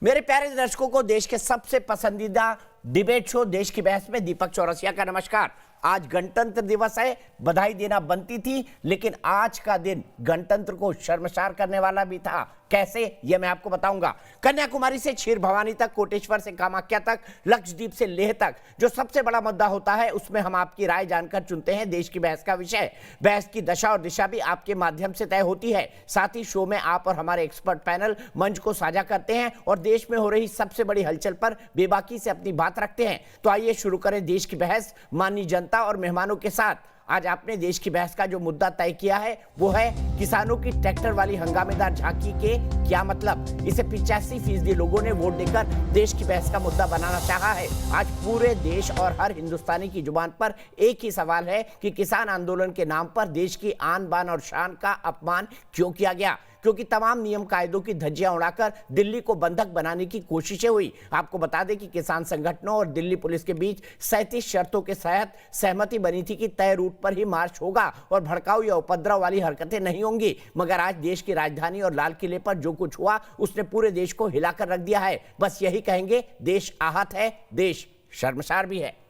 मेरे प्यारे दर्शकों को देश के सबसे पसंदीदा डिबेट शो देश की बहस में दीपक चौरसिया का नमस्कार। आज गणतंत्र दिवस है, बधाई देना बनती थी, लेकिन आज का दिन गणतंत्र को शर्मसार करने वाला भी था। कैसे, यह मैं आपको बताऊंगा। कन्याकुमारी से क्षीर भवानी तक, कोटेश्वर से कामाख्या तक, लक्षद्वीप से लेह तक, जो सबसे बड़ा मुद्दा होता है उसमें हम आपकी राय जानकर चुनते हैं देश की बहस का विषय। बहस की दशा और दिशा भी आपके माध्यम से तय होती है। साथ ही शो में आप और हमारे एक्सपर्ट पैनल मंच को साझा करते हैं और देश में हो रही सबसे बड़ी हलचल पर बेबाकी से अपनी बात रखते हैं। तो आइए शुरू करें देश की बहस माननीय जनता और मेहमानों के साथ। आज आपने देश की बहस का जो मुद्दा तय किया है वो है किसानों की ट्रैक्टर वाली हंगामेदार झांकी के क्या मतलब। इसे 85% लोगों ने वोट देकर देश की बहस का मुद्दा बनाना चाहा है। आज पूरे देश और हर हिंदुस्तानी की जुबान पर एक ही सवाल है कि किसान आंदोलन के नाम पर देश की आन बान और शान का अपमान क्यों किया गया, क्योंकि तमाम नियम कायदों की धज्जियां उड़ाकर दिल्ली को बंधक बनाने की कोशिशें हुई। आपको बता दें कि किसान संगठनों और दिल्ली पुलिस के बीच 37 शर्तों के तहत सहमति बनी थी कि तय रूट पर ही मार्च होगा और भड़काऊ या उपद्रव वाली हरकतें नहीं होंगी। मगर आज देश की राजधानी और लाल किले पर जो कुछ हुआ उसने पूरे देश को हिलाकर रख दिया है। बस यही कहेंगे, देश आहत है, देश शर्मसार भी है।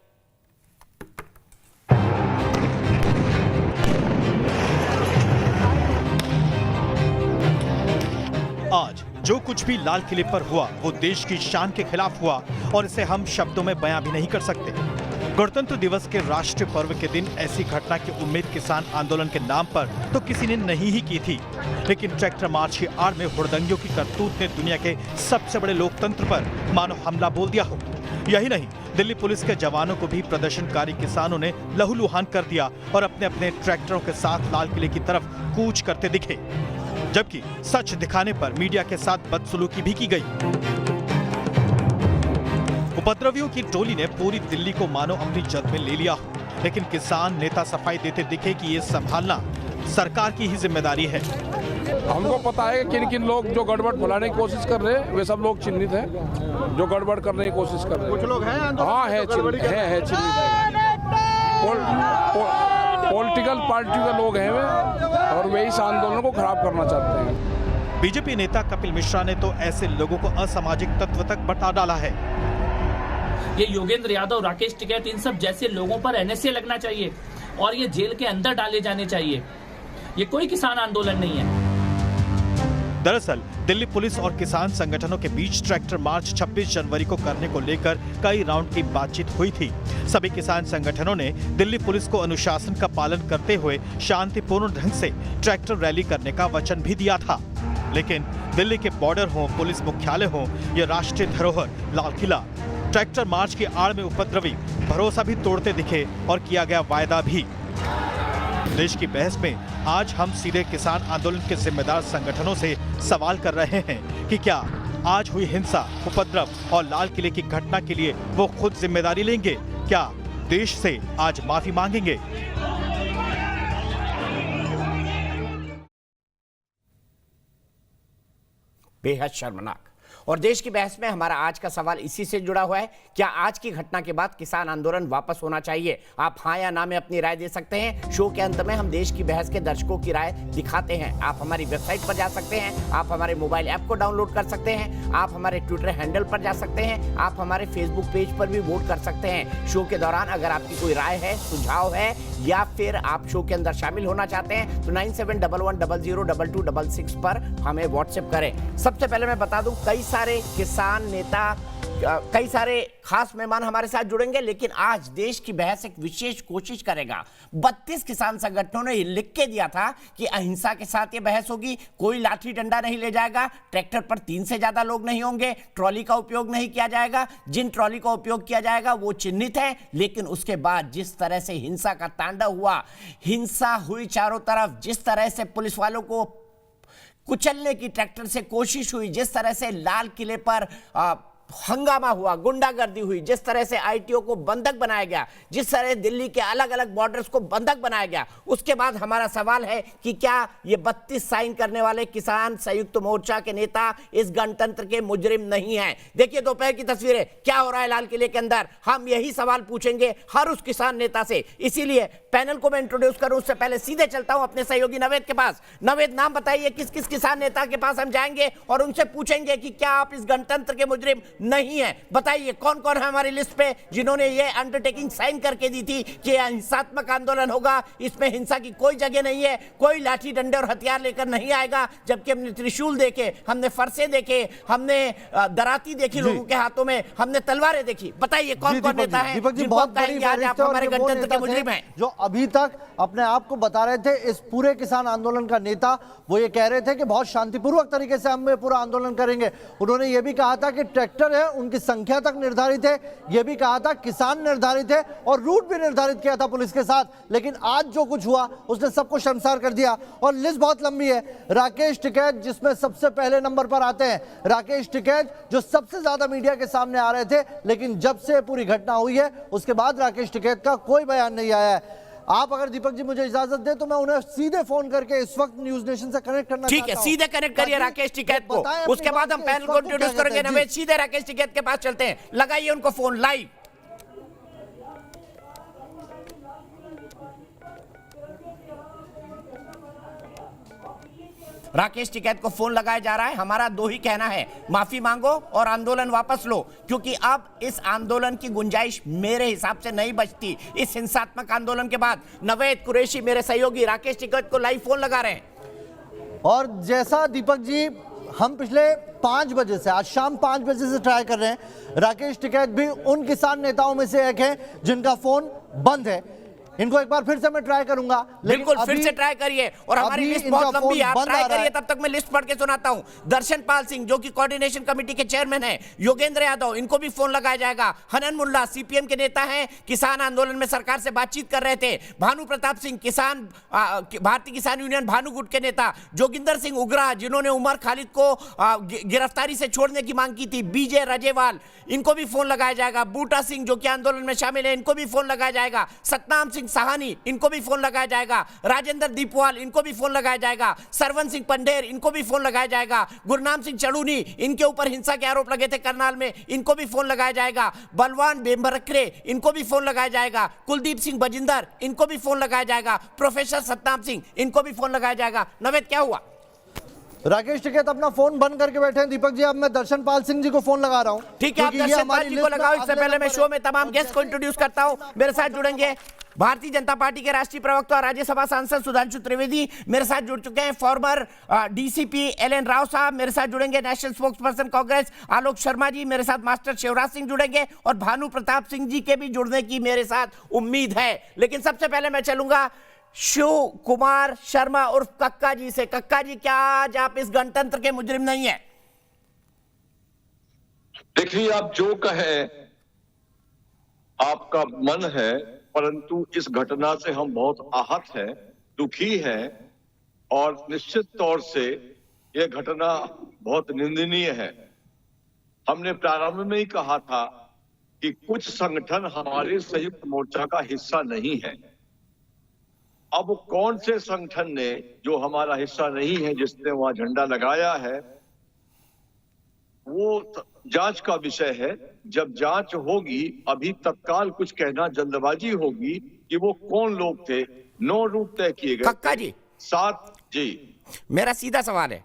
आज जो कुछ भी लाल किले पर हुआ वो देश की शान के खिलाफ हुआ और इसे हम शब्दों में बयां भी नहीं कर सकते। गणतंत्र दिवस के राष्ट्रीय पर्व के दिन ऐसी घटना की उम्मीद किसान आंदोलन के नाम पर तो किसी ने नहीं ही की थी, लेकिन ट्रैक्टर मार्च की आड़ में हुड़दंगियों की करतूत ने दुनिया के सबसे बड़े लोकतंत्र पर मानो हमला बोल दिया हो। यही नहीं, दिल्ली पुलिस के जवानों को भी प्रदर्शनकारी किसानों ने लहूलुहान कर दिया और अपने अपने ट्रैक्टरों के साथ लाल किले की तरफ कूच करते दिखे, जबकि सच दिखाने पर मीडिया के साथ बदसलूकी भी की गई। उपद्रवियों की टोली ने पूरी दिल्ली को मानो अपनी जद में ले लिया, लेकिन किसान नेता सफाई देते दिखे कि ये संभालना सरकार की ही जिम्मेदारी है। हमको पता है कि किन किन लोग जो गड़बड़ फैलाने की कोशिश कर रहे हैं वे सब लोग चिन्हित हैं, जो गड़बड़ करने की कोशिश कर रहे हैं। कुछ लोग हैं, हाँ है, चिन्हित है। पॉलिटिकल पार्टी के लोग हैं वे, और वे इस आंदोलन को खराब करना चाहते हैं। बीजेपी नेता कपिल मिश्रा ने तो ऐसे लोगों को असामाजिक तत्व तक बता डाला है। ये योगेंद्र यादव, राकेश टिकैत, इन सब जैसे लोगों पर एनएसए लगना चाहिए और ये जेल के अंदर डाले जाने चाहिए। ये कोई किसान आंदोलन नहीं है। दरअसल दिल्ली पुलिस और किसान संगठनों के बीच ट्रैक्टर मार्च 26 जनवरी को करने को लेकर कई राउंड की बातचीत हुई थी। सभी किसान संगठनों ने दिल्ली पुलिस को अनुशासन का पालन करते हुए शांतिपूर्ण ढंग से ट्रैक्टर रैली करने का वचन भी दिया था, लेकिन दिल्ली के बॉर्डर हो, पुलिस मुख्यालय हो या राष्ट्रीय धरोहर लाल किला, ट्रैक्टर मार्च की आड़ में उपद्रवी भरोसा भी तोड़ते दिखे और किया गया वायदा भी। देश की बहस में आज हम सीधे किसान आंदोलन के जिम्मेदार संगठनों से सवाल कर रहे हैं कि क्या आज हुई हिंसा, उपद्रव और लाल किले की घटना के लिए वो खुद जिम्मेदारी लेंगे? क्या देश से आज माफी मांगेंगे? बेहद शर्मनाक। और देश की बहस में हमारा आज का सवाल इसी से जुड़ा हुआ है, क्या आज की घटना के बाद किसान आंदोलन वापस होना चाहिए? आप हाँ या ना में अपनी राय दे सकते हैं। शो के अंत में हम देश की बहस के दर्शकों की राय दिखाते हैं। आप हमारी वेबसाइट पर जा सकते हैं, आप हमारे मोबाइल ऐप को डाउनलोड कर सकते हैं, आप हमारे ट्विटर हैंडल पर जा सकते हैं, आप हमारे फेसबुक पेज पर भी वोट कर सकते हैं। शो के दौरान अगर आपकी कोई राय है, सुझाव है या फिर आप शो के अंदर शामिल होना चाहते हैं तो 9711002266 पर हमें व्हाट्सएप करें। सबसे पहले मैं बता दूं, कई सारे किसान नेता, कई सारे खास मेहमान हमारे साथ जुड़ेंगे, लेकिन आज देश की बहस एक विशेष कोशिश करेगा। 32 किसान संगठनों ने लिख के दिया था कि अहिंसा के साथ ये बहस होगी, कोई लाठी डंडा नहीं ले जाएगा, ट्रैक्टर पर 3 से ज्यादा लोग नहीं होंगे, ट्रॉली का उपयोग नहीं किया जाएगा, जिन ट्रॉली का उपयोग किया जाएगा वो चिन्हित है। लेकिन उसके बाद जिस तरह से हिंसा का तांडव हुआ, हिंसा हुई चारों तरफ, जिस तरह से पुलिस वालों को कुचलने की ट्रैक्टर से कोशिश हुई, जिस तरह से लाल किले पर हंगामा हुआ, गुंडागर्दी हुई, जिस तरह से आईटीओ को बंधक बनाया गया, जिस तरह दिल्ली के अलग अलग बॉर्डर्स को बंधक बनाया गया, उसके बाद हमारा सवाल है कि क्या ये 32 साइन करने वाले किसान संयुक्त मोर्चा के नेता इस गणतंत्र के मुजरिम नहीं हैं? देखिए दोपहर की तस्वीरें, क्या हो रहा है लाल किले के अंदर, हम यही सवाल पूछेंगे हर उस किसान नेता से। इसीलिए पैनल को मैं इंट्रोड्यूस करूं उससे पहले सीधे चलता हूं अपने सहयोगी नवेद के पास। नवेद, नाम बताइए, किस किस किसान नेता के पास हम जाएंगे और उनसे पूछेंगे कि क्या आप इस गणतंत्र के मुजरिम नहीं है? बताइए कौन कौन है हमारी लिस्ट पे जिन्होंने ये अंडरटेकिंग साइन करके दी थी कि हिंसात्मक आंदोलन होगा, इसमें हिंसा की कोई जगह नहीं है, कोई लाठी डंडे और हथियार लेकर नहीं आएगा। जबकि हमने त्रिशूल देखे, हमने फरसे देखे, हमने दराती देखी लोगों के हाथों में, हमने तलवारें देखी। बताइए कौन कौन नेता है जिनको आप कहेंगे आज आप हमारे गणतंत्र के मुजरिम हैं? जो अभी तक अपने आप को बता रहे थे इस पूरे किसान आंदोलन का नेता, वो ये कह रहे थे कि बहुत शांतिपूर्वक तरीके से हम पूरा आंदोलन करेंगे। उन्होंने ये भी कहा था कि ट्रैक्टर है उनकी संख्या तक निर्धारित है, ये भी कहा था किसान निर्धारित है और रूट भी निर्धारित किया था पुलिस के साथ। लेकिन आज जो कुछ हुआ उसने सबको शर्मसार कर दिया और लिस्ट बहुत लंबी है। राकेश टिकैत जिसमें सबसे पहले नंबर पर आते हैं, राकेश टिकैत जो सबसे ज्यादा मीडिया के सामने आ रहे थे, लेकिन जब से पूरी घटना हुई है उसके बाद राकेश टिकैत का कोई बयान नहीं आया है। आप अगर दीपक जी मुझे इजाजत दें तो मैं उन्हें सीधे फोन करके इस वक्त न्यूज नेशन से कनेक्ट करना ठीक है, सीधे कनेक्ट करिए राकेश टिकैत को, उसके बाद हम पैनल को इंट्रोड्यूस करेंगे। नवेद, सीधे राकेश टिकैत के पास चलते हैं, लगाइए उनको फोन लाइव। राकेश टिकैत को फोन लगाया जा रहा है। हमारा दो ही कहना है, माफी मांगो और आंदोलन वापस लो, क्योंकि अब इस आंदोलन की गुंजाइश मेरे हिसाब से नहीं बचती। इस हिंसात्मक आंदोलन के बाद नवेद कुरैशी मेरे सहयोगी राकेश टिकैत को लाइव फोन लगा रहे हैं। और जैसा दीपक जी हम पिछले 5 बजे से, आज शाम 5 बजे से ट्राई कर रहे हैं, राकेश टिकैत भी उन किसान नेताओं में से एक है जिनका फोन बंद है। इनको एक बार फिर से मैं ट्राई करूंगा। बिल्कुल, फिर से ट्राई करिए और हमारी लिस्ट बहुत लंबी है, आप ट्राई करिए, तब तक मैं लिस्ट पढ़ के सुनाता हूं। दर्शन पाल सिंह जो कि कोऑर्डिनेशन कमेटी के चेयरमैन हैं, योगेंद्र यादव, इनको भी फोन लगाया जाएगा। हनन मुल्ला सीपीएम के नेता हैं, किसान आंदोलन में सरकार से बातचीत कर रहे थे। भानु प्रताप सिंह किसान भारतीय किसान यूनियन भानु गुट के नेता। जोगिंदर सिंह उग्रा जिन्होंने उमर खालिद को गिरफ्तारी से छोड़ने की मांग की थी। बीजे राजेवाल, इनको भी फोन लगाया जाएगा। बूटा सिंह जो कि आंदोलन में शामिल है, इनको भी फोन लगाया जाएगा। सतनाम सिंह साहनी, इनको भी फोन लगाया जाएगा। राजेंद्र दीपवाल, इनको भी फोन लगाया जाएगा। सरवन सिंह पंडेर, इनको भी फोन लगाया जाएगा। गुरनाम सिंह चड़ूनी, इनके ऊपर हिंसा के आरोप लगे थे करनाल में, इनको भी फोन लगाया जाएगा। बलवान बेम्बरकरे, इनको भी फोन लगाया जाएगा। कुलदीप सिंह बजिंदर, इनको भी फोन लगाया जाएगा। प्रोफेसर सतनाम सिंह, इनको भी फोन लगाया जाएगा। नवेद, क्या हुआ? राकेश टिकैत अपना फोन बंद करके बैठे हैं। दीपक जी, अब मैं दर्शन पाल सिंह जी को फोन लगा रहा हूं। ठीक है, आप दर्शन पाल जी को लगाओ। इससे पहले मैं शो में तमाम गेस्ट को इंट्रोड्यूस करता हूं। मेरे साथ जुड़ेंगे भारतीय जनता पार्टी के राष्ट्रीय प्रवक्ता और राज्यसभा सांसद सुधांशु त्रिवेदी मेरे साथ जुड़ चुके हैं। फॉर्मर डीसीपी एलएन राव साहब मेरे साथ जुड़ेंगे। National spokes person Congress Alok Sharma ji मेरे साथ, मास्टर शिवराज सिंह जुड़ेंगे और भानु प्रताप सिंह जी के भी जुड़ने की मेरे साथ उम्मीद है। लेकिन सबसे पहले मैं चलूंगा शिव कुमार शर्मा उर्फ कक्का जी से। कक्का जी, क्या आज आप इस गणतंत्र के मुजरिम नहीं है? देखिए, आप जो कहे आपका मन है, परंतु इस घटना से हम बहुत आहत हैं, दुखी हैं और निश्चित तौर से यह घटना बहुत निंदनीय है। हमने प्रारंभ में ही कहा था कि कुछ संगठन हमारे संयुक्त मोर्चा का हिस्सा नहीं है। अब कौन से संगठन ने जो हमारा हिस्सा नहीं है, जिसने वहां झंडा लगाया है, वो जांच का विषय है। जब जांच होगी, अभी तत्काल कुछ कहना जल्दबाजी होगी कि वो कौन लोग थे। 9 रूट तय किए गए। कक्का जी, 7 जी। मेरा सीधा सवाल है,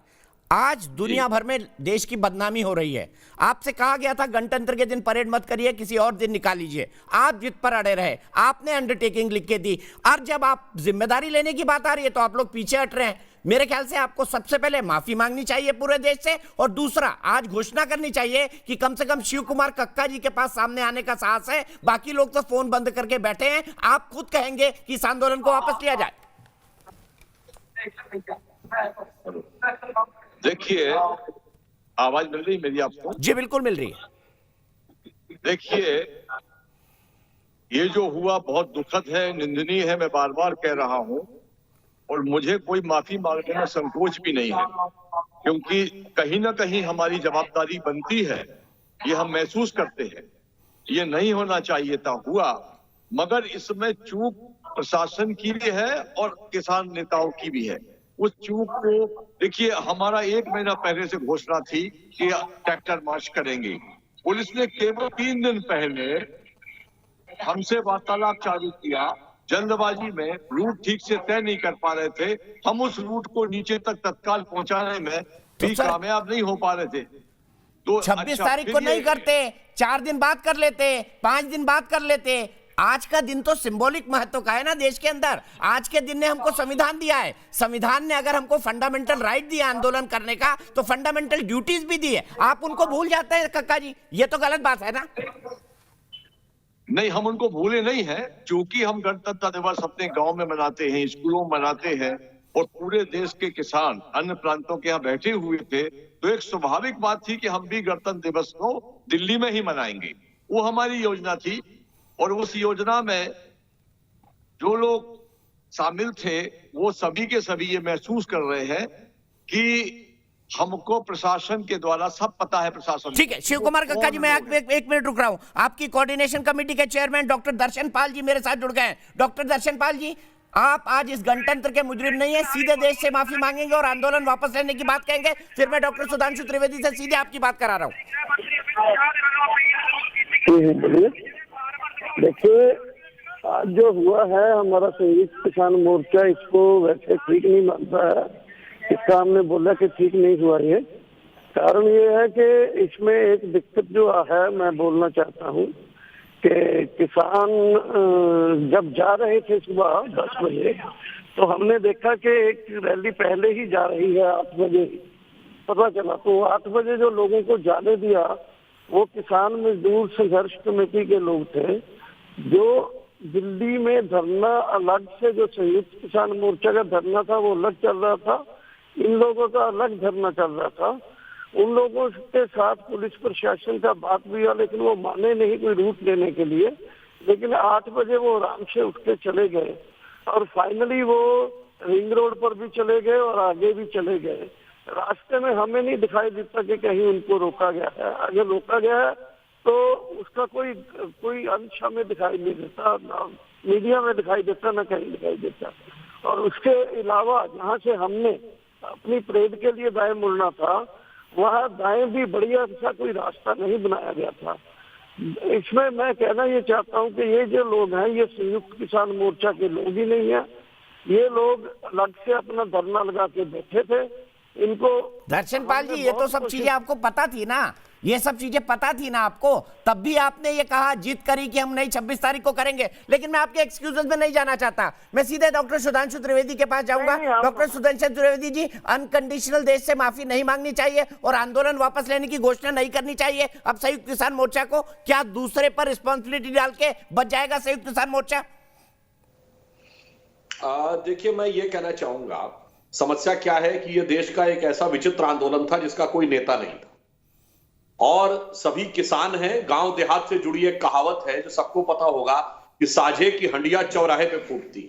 आज दुनिया भर में देश की बदनामी हो रही है। आपसे कहा गया था गणतंत्र के दिन परेड मत करिए, किसी और दिन निकाल लीजिए। आप जिद पर अड़े रहे, आपने अंडरटेकिंग लिख के दी, और जब आप जिम्मेदारी लेने की बात आ रही है तो आप लोग पीछे हट रहे हैं। मेरे ख्याल से आपको सबसे पहले माफी मांगनी चाहिए पूरे देश से, और दूसरा आज घोषणा करनी चाहिए कि कम से कम शिव कुमार कक्का जी के पास सामने आने का साहस है। बाकी लोग तो फोन बंद करके बैठे हैं। आप खुद कहेंगे कि इस आंदोलन को वापस लिया जाए। देखिए, आवाज मिल रही मेरी आपको? जी बिल्कुल मिल रही है। देखिए, ये जो हुआ बहुत दुखद है, निंदनीय है, मैं बार बार कह रहा हूं, और मुझे कोई माफी मांगने में संकोच भी नहीं है, क्योंकि कहीं ना कहीं हमारी जवाबदारी बनती है ये हम महसूस करते हैं। ये नहीं होना चाहिए था, हुआ, मगर इसमें चूक प्रशासन की भी है और किसान नेताओं की भी है। उस चूक को देखिए, हमारा 1 महीना पहले से घोषणा थी कि ट्रैक्टर मार्च करेंगे। पुलिस ने केवल 3 दिन पहले हमसे वार्तालाप चालू किया। जल्दबाजी में रूट ठीक से तय नहीं कर पा रहे थे, हम उस रूट को नीचे तक तत्काल पहुंचाने में भी कामयाब नहीं हो पा रहे थे। तो 26 तारीख को नहीं करते, 4 दिन बाद कर लेते, 5 दिन बाद कर लेते। आज का दिन तो सिंबॉलिक महत्व का है ना देश के अंदर। आज के दिन ने हमको संविधान दिया है। संविधान ने अगर हमको फंडामेंटल राइट दिया आंदोलन करने का, तो फंडामेंटल ड्यूटीज भी दी है। आप उनको भूल जाते हैं कक्का जी, ये तो गलत बात है ना। नहीं, हम उनको भूले नहीं है, क्योंकि हम गणतंत्र दिवस अपने गांव में मनाते हैं, स्कूलों में मनाते हैं, और पूरे देश के किसान अन्य प्रांतों के यहाँ बैठे हुए थे, तो एक स्वाभाविक बात थी कि हम भी गणतंत्र दिवस को दिल्ली में ही मनाएंगे। वो हमारी योजना थी, और उस योजना में जो लोग शामिल थे वो सभी के सभी ये महसूस कर रहे हैं कि हमको प्रशासन के द्वारा सब पता है। प्रशासन, ठीक है शिव कुमार कक्का जी, मैं एक मिनट रुक रहा हूं। आपकी कोऑर्डिनेशन कमेटी के चेयरमैन डॉक्टर दर्शन पाल जी मेरे साथ जुड़ गए हैं। डॉक्टर दर्शन पाल जी, आप आज इस गणतंत्र के मुजरिम नहीं है, सीधे देश से माफी मांगेंगे और आंदोलन वापस लेने की बात कहेंगे। फिर मैं डॉक्टर सुधांशु त्रिवेदी से सीधे आपकी बात करा रहा हूं। देखिए, आज जो हुआ है, हमारा संयुक्त किसान मोर्चा इसको वैसे ठीक नहीं मानता है। इसका हमने बोला कि ठीक नहीं हुआ। ये कारण ये है कि इसमें एक दिक्कत जो है, मैं बोलना चाहता हूँ कि किसान जब जा रहे थे सुबह 10 बजे, तो हमने देखा कि एक रैली पहले ही जा रही है 8 बजे पता चला। तो 8 बजे जो लोगों को जाने दिया वो किसान मजदूर संघर्ष कमेटी के लोग थे, जो दिल्ली में धरना अलग से, जो संयुक्त किसान मोर्चा का धरना था वो अलग चल रहा था, इन लोगों का अलग धरना चल रहा था। उन लोगों के साथ पुलिस प्रशासन का बात भी हुआ, लेकिन वो माने नहीं कोई रूट लेने के लिए। लेकिन 8 बजे वो आराम से उठ के चले गए, और फाइनली वो रिंग रोड पर भी चले गए और आगे भी चले गए। रास्ते में हमें नहीं दिखाई देता कि कहीं उनको रोका गया है। अगर रोका गया है तो उसका कोई अंश हमें दिखाई नहीं देता, ना मीडिया में दिखाई देता, ना कहीं दिखाई देता। और उसके अलावा जहाँ से हमने अपनी परेड के लिए दाएं मुड़ना था, वहाँ दाएं भी बढ़िया सा कोई रास्ता नहीं बनाया गया था। इसमें मैं कहना ये चाहता हूँ कि ये जो लोग हैं, ये संयुक्त किसान मोर्चा के लोग ही नहीं है। ये लोग अलग से अपना धरना लगा के बैठे थे। इनको दर्शन पाल जी, ये तो सब चीजें आपको पता थी ना, ये सब चीजें पता थी ना आपको, तब भी आपने ये कहा, जीत करी कि हम नहीं 26 तारीख को करेंगे। लेकिन मैं आपके एक्सक्यूजेस में नहीं जाना चाहता, मैं सीधे डॉक्टर सुधांशु त्रिवेदी के पास जाऊंगा। डॉक्टर सुधांशु त्रिवेदी जी, अनकंडीशनल देश से माफी नहीं मांगनी चाहिए और आंदोलन वापस लेने की घोषणा नहीं करनी चाहिए अब संयुक्त किसान मोर्चा को। क्या दूसरे पर रिस्पॉन्सिबिलिटी डाल के बच जाएगा संयुक्त किसान मोर्चा? देखिए, मैं ये कहना चाहूंगा, समस्या क्या है कि ये देश का एक ऐसा विचित्र आंदोलन था जिसका कोई नेता नहीं था, और सभी किसान हैं। गांव देहात से जुड़ी एक कहावत है जो सबको पता होगा कि साझे की हंडिया चौराहे पे फूटती।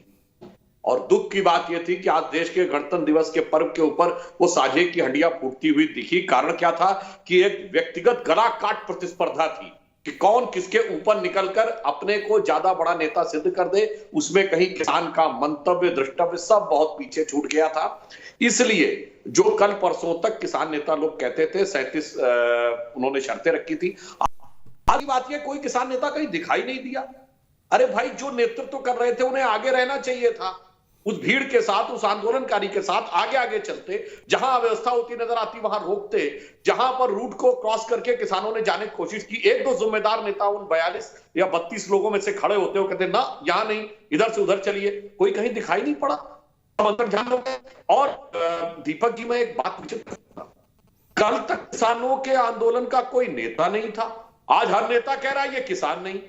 और दुख की बात यह थी कि आज देश के गणतंत्र दिवस के पर्व के ऊपर वो साझे की हंडिया फूटती हुई दिखी। कारण क्या था कि एक व्यक्तिगत गला काट प्रतिस्पर्धा थी कि कौन किसके ऊपर निकलकर अपने को ज्यादा बड़ा नेता सिद्ध कर दे। उसमें कहीं किसान का मंतव्य, दृष्टव्य सब बहुत पीछे छूट गया था। इसलिए जो कल परसों तक किसान नेता लोग कहते थे 37 उन्होंने शर्तें रखी थी, आज बात यह कोई किसान नेता कहीं दिखाई नहीं दिया। अरे भाई, जो नेतृत्व कर रहे थे उन्हें आगे रहना चाहिए था, उस भीड़ के साथ, उस आंदोलनकारी के साथ आगे आगे चलते, जहां अव्यवस्था होती नजर आती वहां रोकते, जहां पर रूट को क्रॉस करके किसानों ने जाने की कोशिश की, एक दो जिम्मेदार नेता उन 42 या 32 लोगों में से खड़े होते हो, कहते ना यहां नहीं, इधर से उधर चलिए, कोई कहीं दिखाई नहीं पड़ा। और दीपक जी, मैं एक बात पूछूं, कल तक किसानों के आंदोलन का कोई नेता नहीं था, आज हर नेता कह रहा है ये किसान नहीं।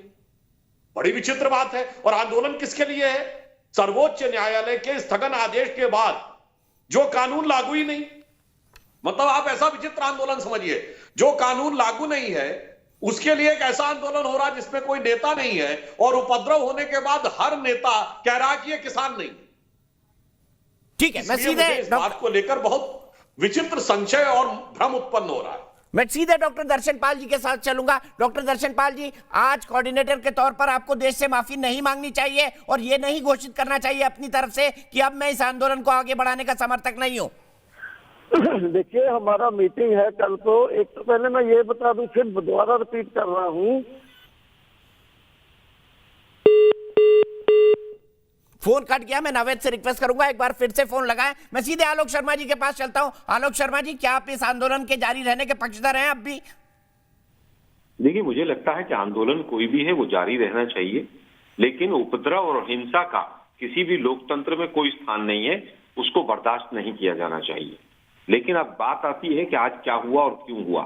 बड़ी विचित्र बात है। और आंदोलन किसके लिए है? सर्वोच्च न्यायालय के स्थगन आदेश के बाद जो कानून लागू ही नहीं, मतलब आप ऐसा विचित्र आंदोलन समझिए, जो कानून लागू नहीं है उसके लिए एक ऐसा आंदोलन हो रहा है जिसमें कोई नेता नहीं है, और उपद्रव होने के बाद हर नेता कह रहा है कि ये किसान नहीं। ठीक है, मैं सीधे इस बात को लेकर बहुत विचित्र संशय और भ्रम उत्पन्न हो रहा है। मैं सीधे डॉक्टर दर्शन पाल जी के साथ चलूंगा। डॉक्टर दर्शन पाल जी, आज कोऑर्डिनेटर के तौर पर आपको देश से माफी नहीं मांगनी चाहिए और ये नहीं घोषित करना चाहिए अपनी तरफ से कि अब मैं इस आंदोलन को आगे बढ़ाने का समर्थक नहीं हूं। देखिए, हमारा मीटिंग है कल को। एक तो पहले मैं ये बता दूं, फिर दोबारा रिपीट कर रहा हूं, फोन कट गया। मैं नावेद से रिक्वेस्ट करूंगा एक बार फिर से फोन लगाएं। मैं सीधे आलोक शर्मा जी के पास चलता हूं। आलोक शर्मा जी, क्या आप इस आंदोलन के जारी रहने के पक्षधर हैं अब भी? देखिए, मुझे लगता है कि आंदोलन कोई भी है वो जारी रहना चाहिए, लेकिन उपद्रव और हिंसा का किसी भी लोकतंत्र में कोई स्थान नहीं है, उसको बर्दाश्त नहीं किया जाना चाहिए। लेकिन अब बात आती है कि आज क्या हुआ और क्यों हुआ।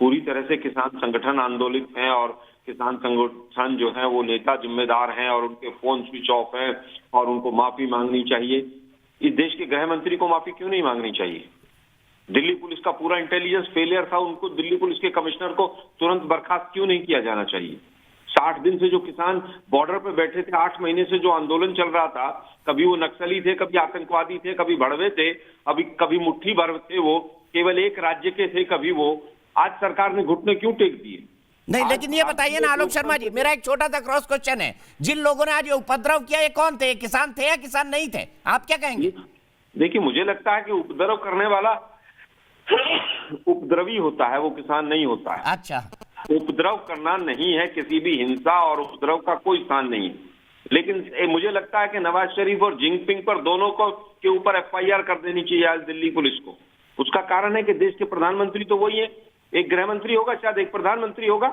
पूरी तरह से किसान संगठन आंदोलित हैं और किसान संगठन जो है वो नेता जिम्मेदार हैं और उनके फोन स्विच ऑफ हैं और उनको माफी मांगनी चाहिए। इस देश के गृह मंत्री को माफी क्यों नहीं मांगनी चाहिए? दिल्ली पुलिस का पूरा इंटेलिजेंस फेलियर था, उनको दिल्ली पुलिस के कमिश्नर को तुरंत बर्खास्त क्यों नहीं किया जाना चाहिए? 60 दिन से जो किसान बॉर्डर पे बैठे थे, 8 महीने से जो आंदोलन चल रहा था, कभी वो नक्सली थे, कभी आतंकवादी थे, कभी भड़वे थे, कभी मुट्ठी भर थे, वो केवल एक राज्य के थे, कभी वो, आज सरकार ने घुटने क्यों टेक दिए? नहीं, लेकिन ये बताइए ना आलोक शर्मा जी, मेरा एक छोटा सा क्रॉस क्वेश्चन है, जिन लोगों ने आज ये उपद्रव किया ये कौन थे? किसान थे या किसान नहीं थे? आप क्या कहेंगे? देखिए, मुझे लगता है कि उपद्रव करने वाला उपद्रवी होता है, वो किसान नहीं होता है। अच्छा, उपद्रव करना नहीं है, किसी भी हिंसा और उपद्रव का कोई स्थान नहीं है। लेकिन मुझे लगता है कि नवाज शरीफ और जिनपिंग पर दोनों को के ऊपर FIR कर देनी चाहिए आज दिल्ली पुलिस को। उसका कारण है कि देश के प्रधानमंत्री तो वही है, एक गृह मंत्री होगा, शायद एक प्रधानमंत्री होगा।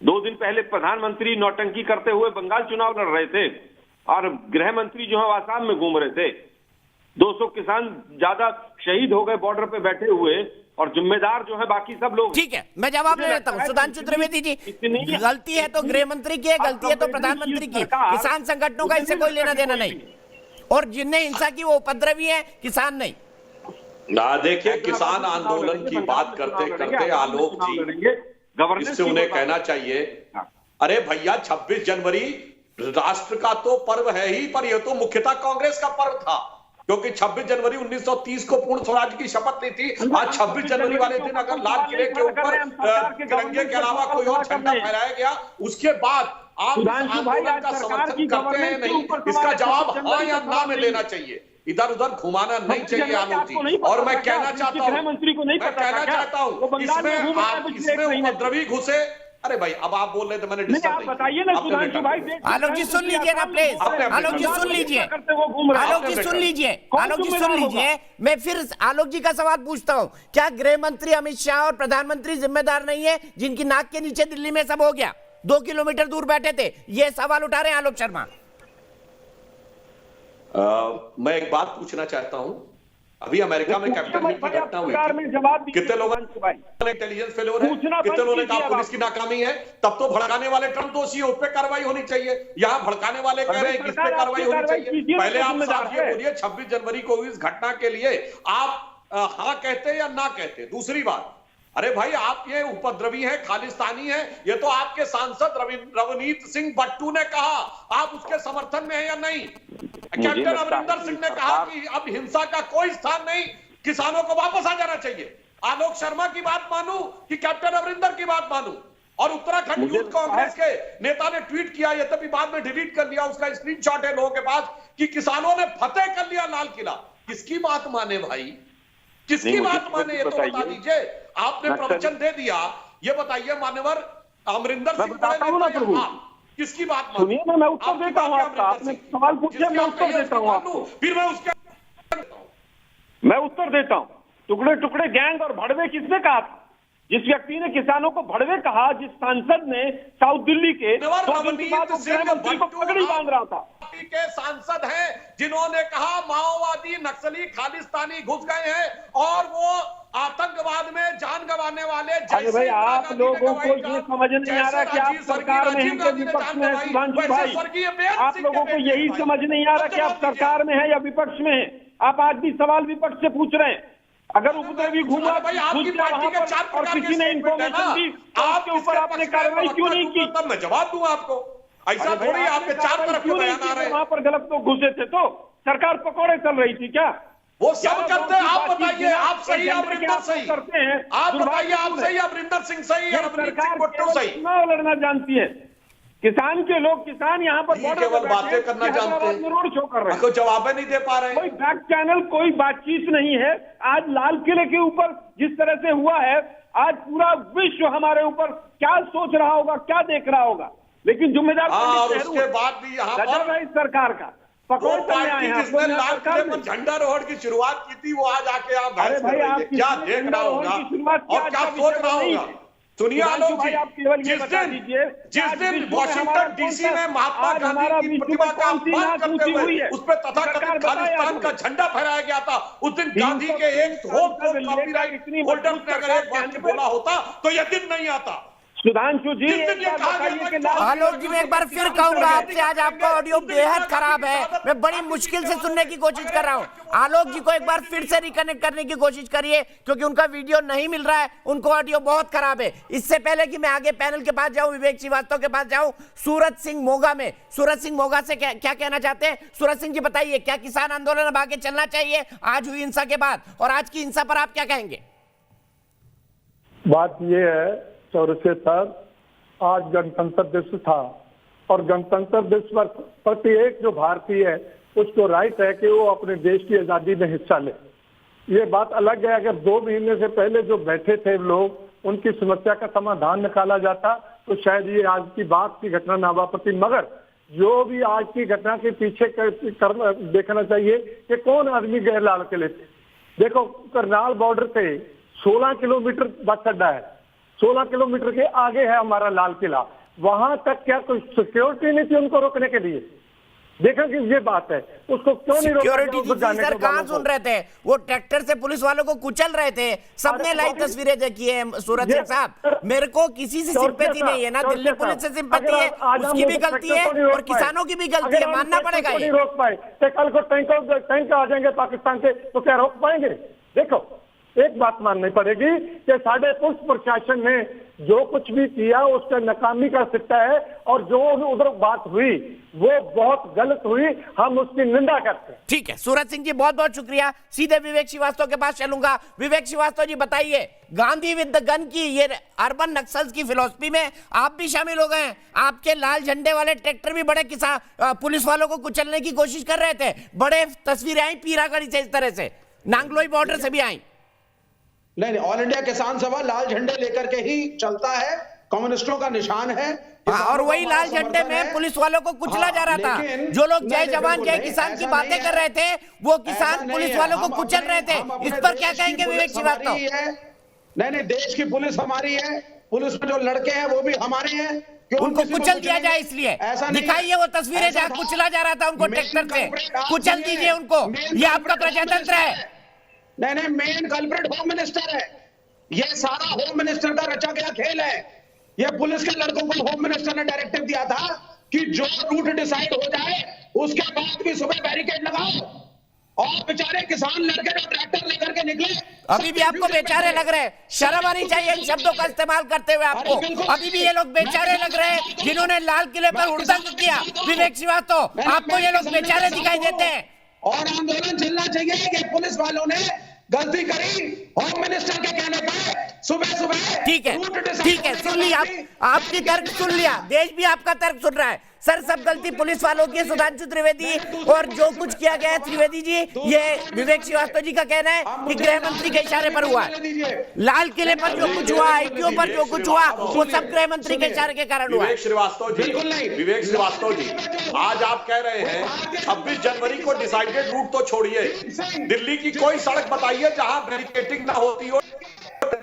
2 दिन पहले प्रधानमंत्री नौटंकी करते हुए बंगाल चुनाव लड़ रहे थे और गृह मंत्री जो है आसाम में घूम रहे थे। 200 किसान ज्यादा शहीद हो गए बॉर्डर पे बैठे हुए और जिम्मेदार जो है बाकी सब लोग। ठीक है, मैं जवाब ले लेता हूँ। सुधांशु त्रिवेदी जी, गलती है तो गृह मंत्री की है, गलती है तो प्रधानमंत्री की, किसान संगठनों का इससे कोई लेना देना नहीं। और जिनने हिंसा की वो उपद्रवी है, किसान नहीं। ना देखिए, किसान आंदोलन की बात करते करते आलोक जी, इससे उन्हें कहना चाहिए, अरे भैया 26 जनवरी राष्ट्र का तो पर्व है ही, पर यह तो मुख्यतः कांग्रेस का पर्व था, क्योंकि 26 जनवरी 1930 को पूर्ण स्वराज की शपथ ली थी। आज 26 जनवरी वाले दिन अगर लाल किले के ऊपर तिरंगे के अलावा कोई और झंडा फहराया गया, उसके बाद आप आंदोलन का समर्थन करते हैं नहीं, इसका जवाब हाँ या ना में देना चाहिए। इधर उधर घुमाना नहीं चाहिए आलोक जी। और मैं कहना चाहता हूँ, इसमें उपद्रवी घुसे। अरे भाई, अब आप बोल रहे थे, मैंने डिस्टर्ब बताइए ना सुधांशु भाई। आलोक जी सुन लीजिए ना प्लीज, आलोक जी सुन लीजिए, आलोक जी सुन लीजिए, आलोक जी सुन लीजिए। मैं फिर आलोक जी का सवाल पूछता हूँ, क्या गृह मंत्री अमित शाह और प्रधानमंत्री जिम्मेदार नहीं है जिनकी नाक के नीचे दिल्ली में सब हो गया? 2 किलोमीटर दूर बैठे थे, ये सवाल उठा रहे हैं आलोक शर्मा। मैं एक बात पूछना चाहता हूं, अभी अमेरिका में कैपिटल हिल की घटना हुई, कितने लोगों ने इंटेलिजेंस फेलियर है, कितने लोगों ने कहा पुलिस की नाकामी है, तब तो भड़काने वाले ट्रंप दोषी है, उस पर कार्रवाई होनी चाहिए। यहाँ भड़काने वाले कह रहे हैं किस पे कार्रवाई होनी चाहिए। पहले आप साफ ये बोलिए, 26 जनवरी को इस घटना के लिए आप हाँ कहते या ना कहते? दूसरी बात, अरे भाई, आप ये उपद्रवी हैं, खालिस्तानी हैं, ये तो आपके सांसद रवनीत सिंह बट्टू ने कहा। आप उसके समर्थन में हैं या नहीं? कैप्टन अमरिंदर सिंह ने कहा कि अब हिंसा का कोई स्थान नहीं, किसानों को वापस आ जाना चाहिए। आलोक शर्मा की बात मानूं कि कैप्टन अमरिंदर की बात मानूं? और उत्तराखंड यूथ कांग्रेस के नेता ने ट्वीट किया, ये तभी बाद में डिलीट कर लिया, उसका स्क्रीनशॉट है लोगों के पास, कि किसानों ने फतेह कर लिया लाल किला। किसकी बात माने भाई, किसकी बात माने? ये तो बता दीजिए। आपने प्रवचन दे दिया, ये बताइए मान्यवर अमरिंदर सिंह किसकी बात माने? सुनिए ना, मैं उत्तर देता हूँ आपका, आपने सवाल पूछे, मैं उत्तर देता हूँ आपको, फिर मैं उत्तर देता हूँ। टुकड़े टुकड़े गैंग और भड़वे किसने कहा था? जिस व्यक्ति ने किसानों को भड़वे कहा, जिस सांसद ने साउथ दिल्ली के गृहमंत्री को पगड़ी बांध रहा था, के सांसद हैं जिन्होंने कहा माओवादी नक्सली खालिस्तानी घुस गए हैं और वो आतंकवाद में जान गंवाने वाले। अरे भाई, आप लोगों को ये समझ नहीं आ रहा कि आप सरकार में हैं या विपक्ष में हैं? सुधांशु भाई, आप लोगों को यही समझ नहीं आ रहा कि आप सरकार में हैं या विपक्ष में हैं? आप आज भी सवाल विपक्ष से पूछ रहे हैं। अगर उपद्रवी घूमा और किसी ने इन्फॉर्मेशन दी तो आपके ऊपर आपने कार्रवाई क्यों नहीं की? तब मैं जवाब दूं आपको। ऐसा थोड़ी आपके चार तरफ के बयान आ रहे हैं। वहां पर गलत लोग घुसे थे तो सरकार पकौड़े चल रही थी क्या? वो सब करते हैं। आप बताइए, आप सही, अमरिंदर सही करते हैं। आप बताइए, आप सही, अमरिंदर सिंह सही, अमरिंदर सिंह गुट्टू सही। चुनाव लड़ना जानती है। किसान के लोग, किसान यहाँ पर केवल बातें करना जानते हैं, रोड शो कर रहे हैं, कोई जवाब नहीं दे पा रहे हैं। कोई बैक चैनल, कोई बातचीत नहीं है। आज लाल किले के ऊपर जिस तरह से हुआ है, आज पूरा विश्व हमारे ऊपर क्या सोच रहा होगा, क्या देख रहा होगा। लेकिन जिम्मेदार और उसके बाद भी यहाँ पर इस सरकार का वो पार्टी जिसने लाल किले पर झंडारोहण की शुरुआत की थी, वो आज आके आप बहस कर रही है। क्या देख रहा होगा और क्या सोच रहा होगा? सुनिए आलोक जी, जिस दिन वॉशिंगटन डीसी में महात्मा गांधी की प्रतिमा का अपमान करते हुए उस पर तथाकथित खालिस्तान का झंडा फहराया गया था, उस दिन गांधी के एक कॉपीराइट होल्डर्स ने अगर एक वाक्य बोला होता तो यह दिन नहीं आता। सुधांशु जी, आलोक जी, मैं एक बार फिर कहूंगा आपसे, आज आपका ऑडियो बेहद खराब है। मैं बड़ी मुश्किल से सुनने की कोशिश कर रहा हूं। आलोक जी को एक बार फिर से रिकनेक्ट करने की कोशिश करिए, क्योंकि उनका वीडियो नहीं मिल रहा है, उनको ऑडियो बहुत खराब है। इससे पहले कि मैं आगे पैनल के पास जाऊं, विवेक श्रीवास्तव के पास जाऊं, सूरज सिंह मोगा में, सूरज सिंह मोगा से क्या कहना चाहते हैं? सूरज सिंह जी बताइए, क्या किसान आंदोलन अब आगे चलना चाहिए आज हुई हिंसा के बाद, और आज की हिंसा पर आप क्या कहेंगे? बात यह है चौरसिया साहब, आज गणतंत्र दिवस था और गणतंत्र दिवस पर प्रत्येक जो भारतीय है उसको राइट है कि वो अपने देश की आजादी में हिस्सा ले। ये बात अलग है, अगर 2 महीने से पहले जो बैठे थे लोग उनकी समस्या का समाधान निकाला जाता तो शायद ये आज की बात की घटना ना वापरती। मगर जो भी आज की घटना के पीछे देखना चाहिए कि कौन आदमी गए लाल किले पे। देखो, करनाल बॉर्डर पे 16 किलोमीटर बस अड्डा है, 16 किलोमीटर के आगे है हमारा लाल किला। वहां तक क्या कोई सिक्योरिटी नहीं थी उनको रोकने के लिए? देखो कि ये बात है, उसको क्यों नहीं रोका? सिक्योरिटी सर कहां सुन रहे थे? वो ट्रैक्टर से पुलिस वालों को कुचल रहे थे। सबने लाइव तस्वीरें देखी है सूरज सिंह साहब। मेरे को किसी से सिंपैथी नहीं है, ना दिल्ली पुलिस से सिंपैथी है, उसकी भी गलती है और किसानों की भी गलती है, मानना पड़ेगा। नहीं रोक पाए तो कल को टैंक आ जाएंगे पाकिस्तान के, तो क्या रोक पाएंगे? देखो, एक बात माननी पड़ेगी कि साढ़े पुलिस प्रशासन ने जो कुछ भी किया उसका नाकामी का सिक्का है, और जो उधर बात हुई वो बहुत गलत हुई, हम उसकी निंदा करते हैं। ठीक है सूरज सिंह जी, बहुत बहुत शुक्रिया। सीधे विवेक श्रीवास्तव के पास चलूंगा। विवेक श्रीवास्तव जी बताइए, गांधी विद द गन की ये अर्बन नक्सल्स की फिलॉसफी में आप भी शामिल हो गए हैं। आपके लाल झंडे वाले ट्रैक्टर भी बड़े किसान पुलिस वालों को कुचलने की कोशिश कर रहे थे। बड़े तस्वीरें आई पीरागढ़ी से, इस तरह से नांगलोई बॉर्डर से भी आई। नहीं, ऑल इंडिया किसान सभा लाल झंडे लेकर के ही चलता है, कम्युनिस्टों का निशान है। और वही लाल झंडे में पुलिस वालों को कुचला जा रहा था। जो लोग जय जवान जय किसान की बातें कर रहे थे, वो किसान पुलिस वालों को कुचल रहे थे। इस पर क्या कहेंगे विवेक श्रीवास्तव? नहीं, देश की पुलिस हमारी है, पुलिस में जो लड़के हैं वो भी हमारे हैं। उनको कुचल दिया जाए, इसलिए दिखाइए वो तस्वीरें जहां कुचला जा रहा था उनको ट्रैक्टर से। कुचल दीजिए उनको, ये आपका प्रजातंत्र है। नहीं, मेन कल्प्रिट होम मिनिस्टर है। ये सारा होम मिनिस्टर का रचा गया खेल है। ये पुलिस के लड़कों को होम मिनिस्टर ने डायरेक्टिव दिया था कि जो रूट डिसाइड हो जाए उसके बाद भी सुबह बैरिकेड लगाओ, और बेचारे किसान लड़के जो ट्रैक्टर लेकर के निकले अभी भी आपको बेचारे लग रहे हैं। शर्म आनी चाहिए इन शब्दों का इस्तेमाल करते हुए आपको। अभी भी ये लोग बेचारे लग रहे हैं जिन्होंने लाल किले पर हुड़दंग किया। विवेक श्रीवास्तव, आपको ये लोग बेचारे दिखाई देते हैं। और आंदोलन चलना चाहिए कि पुलिस वालों ने गलती करी होम मिनिस्टर के कहने पर सुबह सुबह। ठीक है, सुन लिया आपकी तर्क सुन लिया, देश भी आपका तर्क सुन रहा है। सर, सब गलती पुलिस वालों की है। सुधांशु त्रिवेदी और जो कुछ किया गया है, त्रिवेदी जी, ये विवेक श्रीवास्तव जी का कहना है कि गृह मंत्री के इशारे पर हुआ है। लाल किले पर जो कुछ हुआ, आईटीओ पर जो कुछ हुआ, वो सब गृह मंत्री के इशारे के कारण हुआ। विवेक श्रीवास्तव जी, विवेक श्रीवास्तव जी, आज आप कह रहे हैं 26 जनवरी को डिसाइडेड रूट तो छोड़िए, दिल्ली की कोई सड़क बताइए जहां बैरिकेडिंग ना होती हो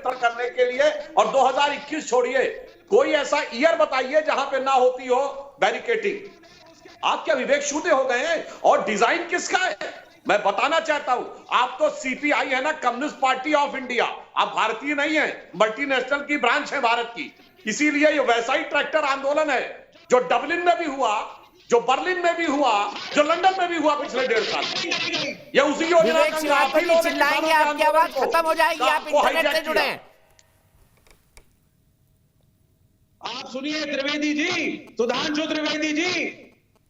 करने के लिए, और 2021 छोड़िए, कोई ऐसा ईयर बताइए जहां पे ना होती हो बैरिकेडिंग। आप क्या विवेक शून्य हो गए हैं? और डिजाइन किसका है मैं बताना चाहता हूं। आप तो सीपीआई है ना, कम्युनिस्ट पार्टी ऑफ इंडिया, आप भारतीय नहीं है, मल्टीनेशनल की ब्रांच है भारत की। इसीलिए ये वैसा ही ट्रैक्टर आंदोलन है जो डबलिन में भी हुआ, जो बर्लिन में भी हुआ, जो लंदन में भी हुआ पिछले 1.5 साल। ये उसी योजना का चिल्लाएंगे, आपकी आवाज खत्म हो जाएगी। आप इंटरनेट से जुड़े हैं। आप सुनिए त्रिवेदी जी, सुधांशु त्रिवेदी जी,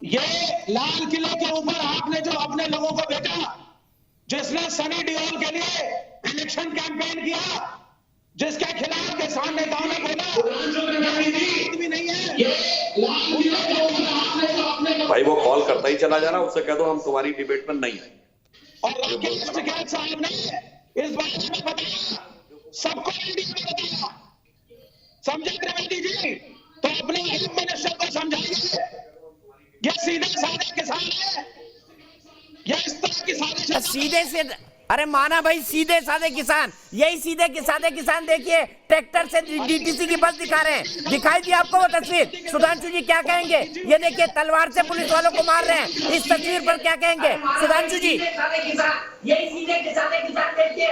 ये लाल किले के ऊपर आपने जो अपने लोगों को भेजा, जिसने सनी देओल के लिए इलेक्शन कैंपेन किया, जिसके खिलाफ किसान नेताओं ने बोला भी नहीं है। भाई वो कॉल करता ही चला जा रहा, उससे कह दो हम तुम्हारी डिबेट में नहीं है। और राकेश टिकैत साहब ने इस बारे में बताया, सबको मीडिया में बताया, समझे त्रिवेदी जी? तो अपने होम मिनिस्टर को समझाइए, ये सीधे साधे किसान है या इस तरह की साजिश? सीधे से, अरे माना भाई, सीधे साधे किसान, यही सीधे साधे किसान देखिए ट्रैक्टर से डीटीसी की बस दिखा रहे हैं। दिखाई दी आपको वो तस्वीर? सुधांशु जी क्या कहेंगे? ये देखिए तलवार से पुलिस वालों को मार रहे हैं, इस तस्वीर पर क्या कहेंगे सुधांशु जी? यही सीधे साधे किसान देखिए।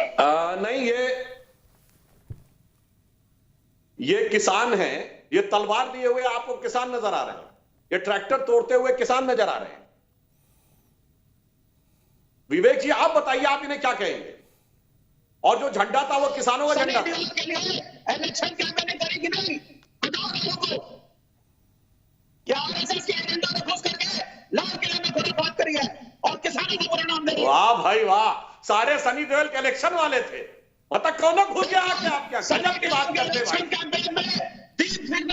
नहीं, ये किसान हैं, ये तलवार लिए हुए आपको किसान नजर आ रहे हैं, ये ट्रैक्टर तोड़ते हुए किसान नजर आ रहे हैं। विवेक जी आप बताइए, आप इन्हें क्या कहेंगे? और जो झंडा था वो किसानों का झंडा था। इलेक्शन कैंपेन करेगी नहीं, बताओ लोगों को क्या आरएसएस के एजेंडा में घुस करके लाल किले में खुद बात करी है और किसानों को परिणाम दे। वाह भाई वाह, सारे सनी देओल के इलेक्शन वाले थे, मतलब कौन घुस गया आप क्या गजब की बात करते हैं।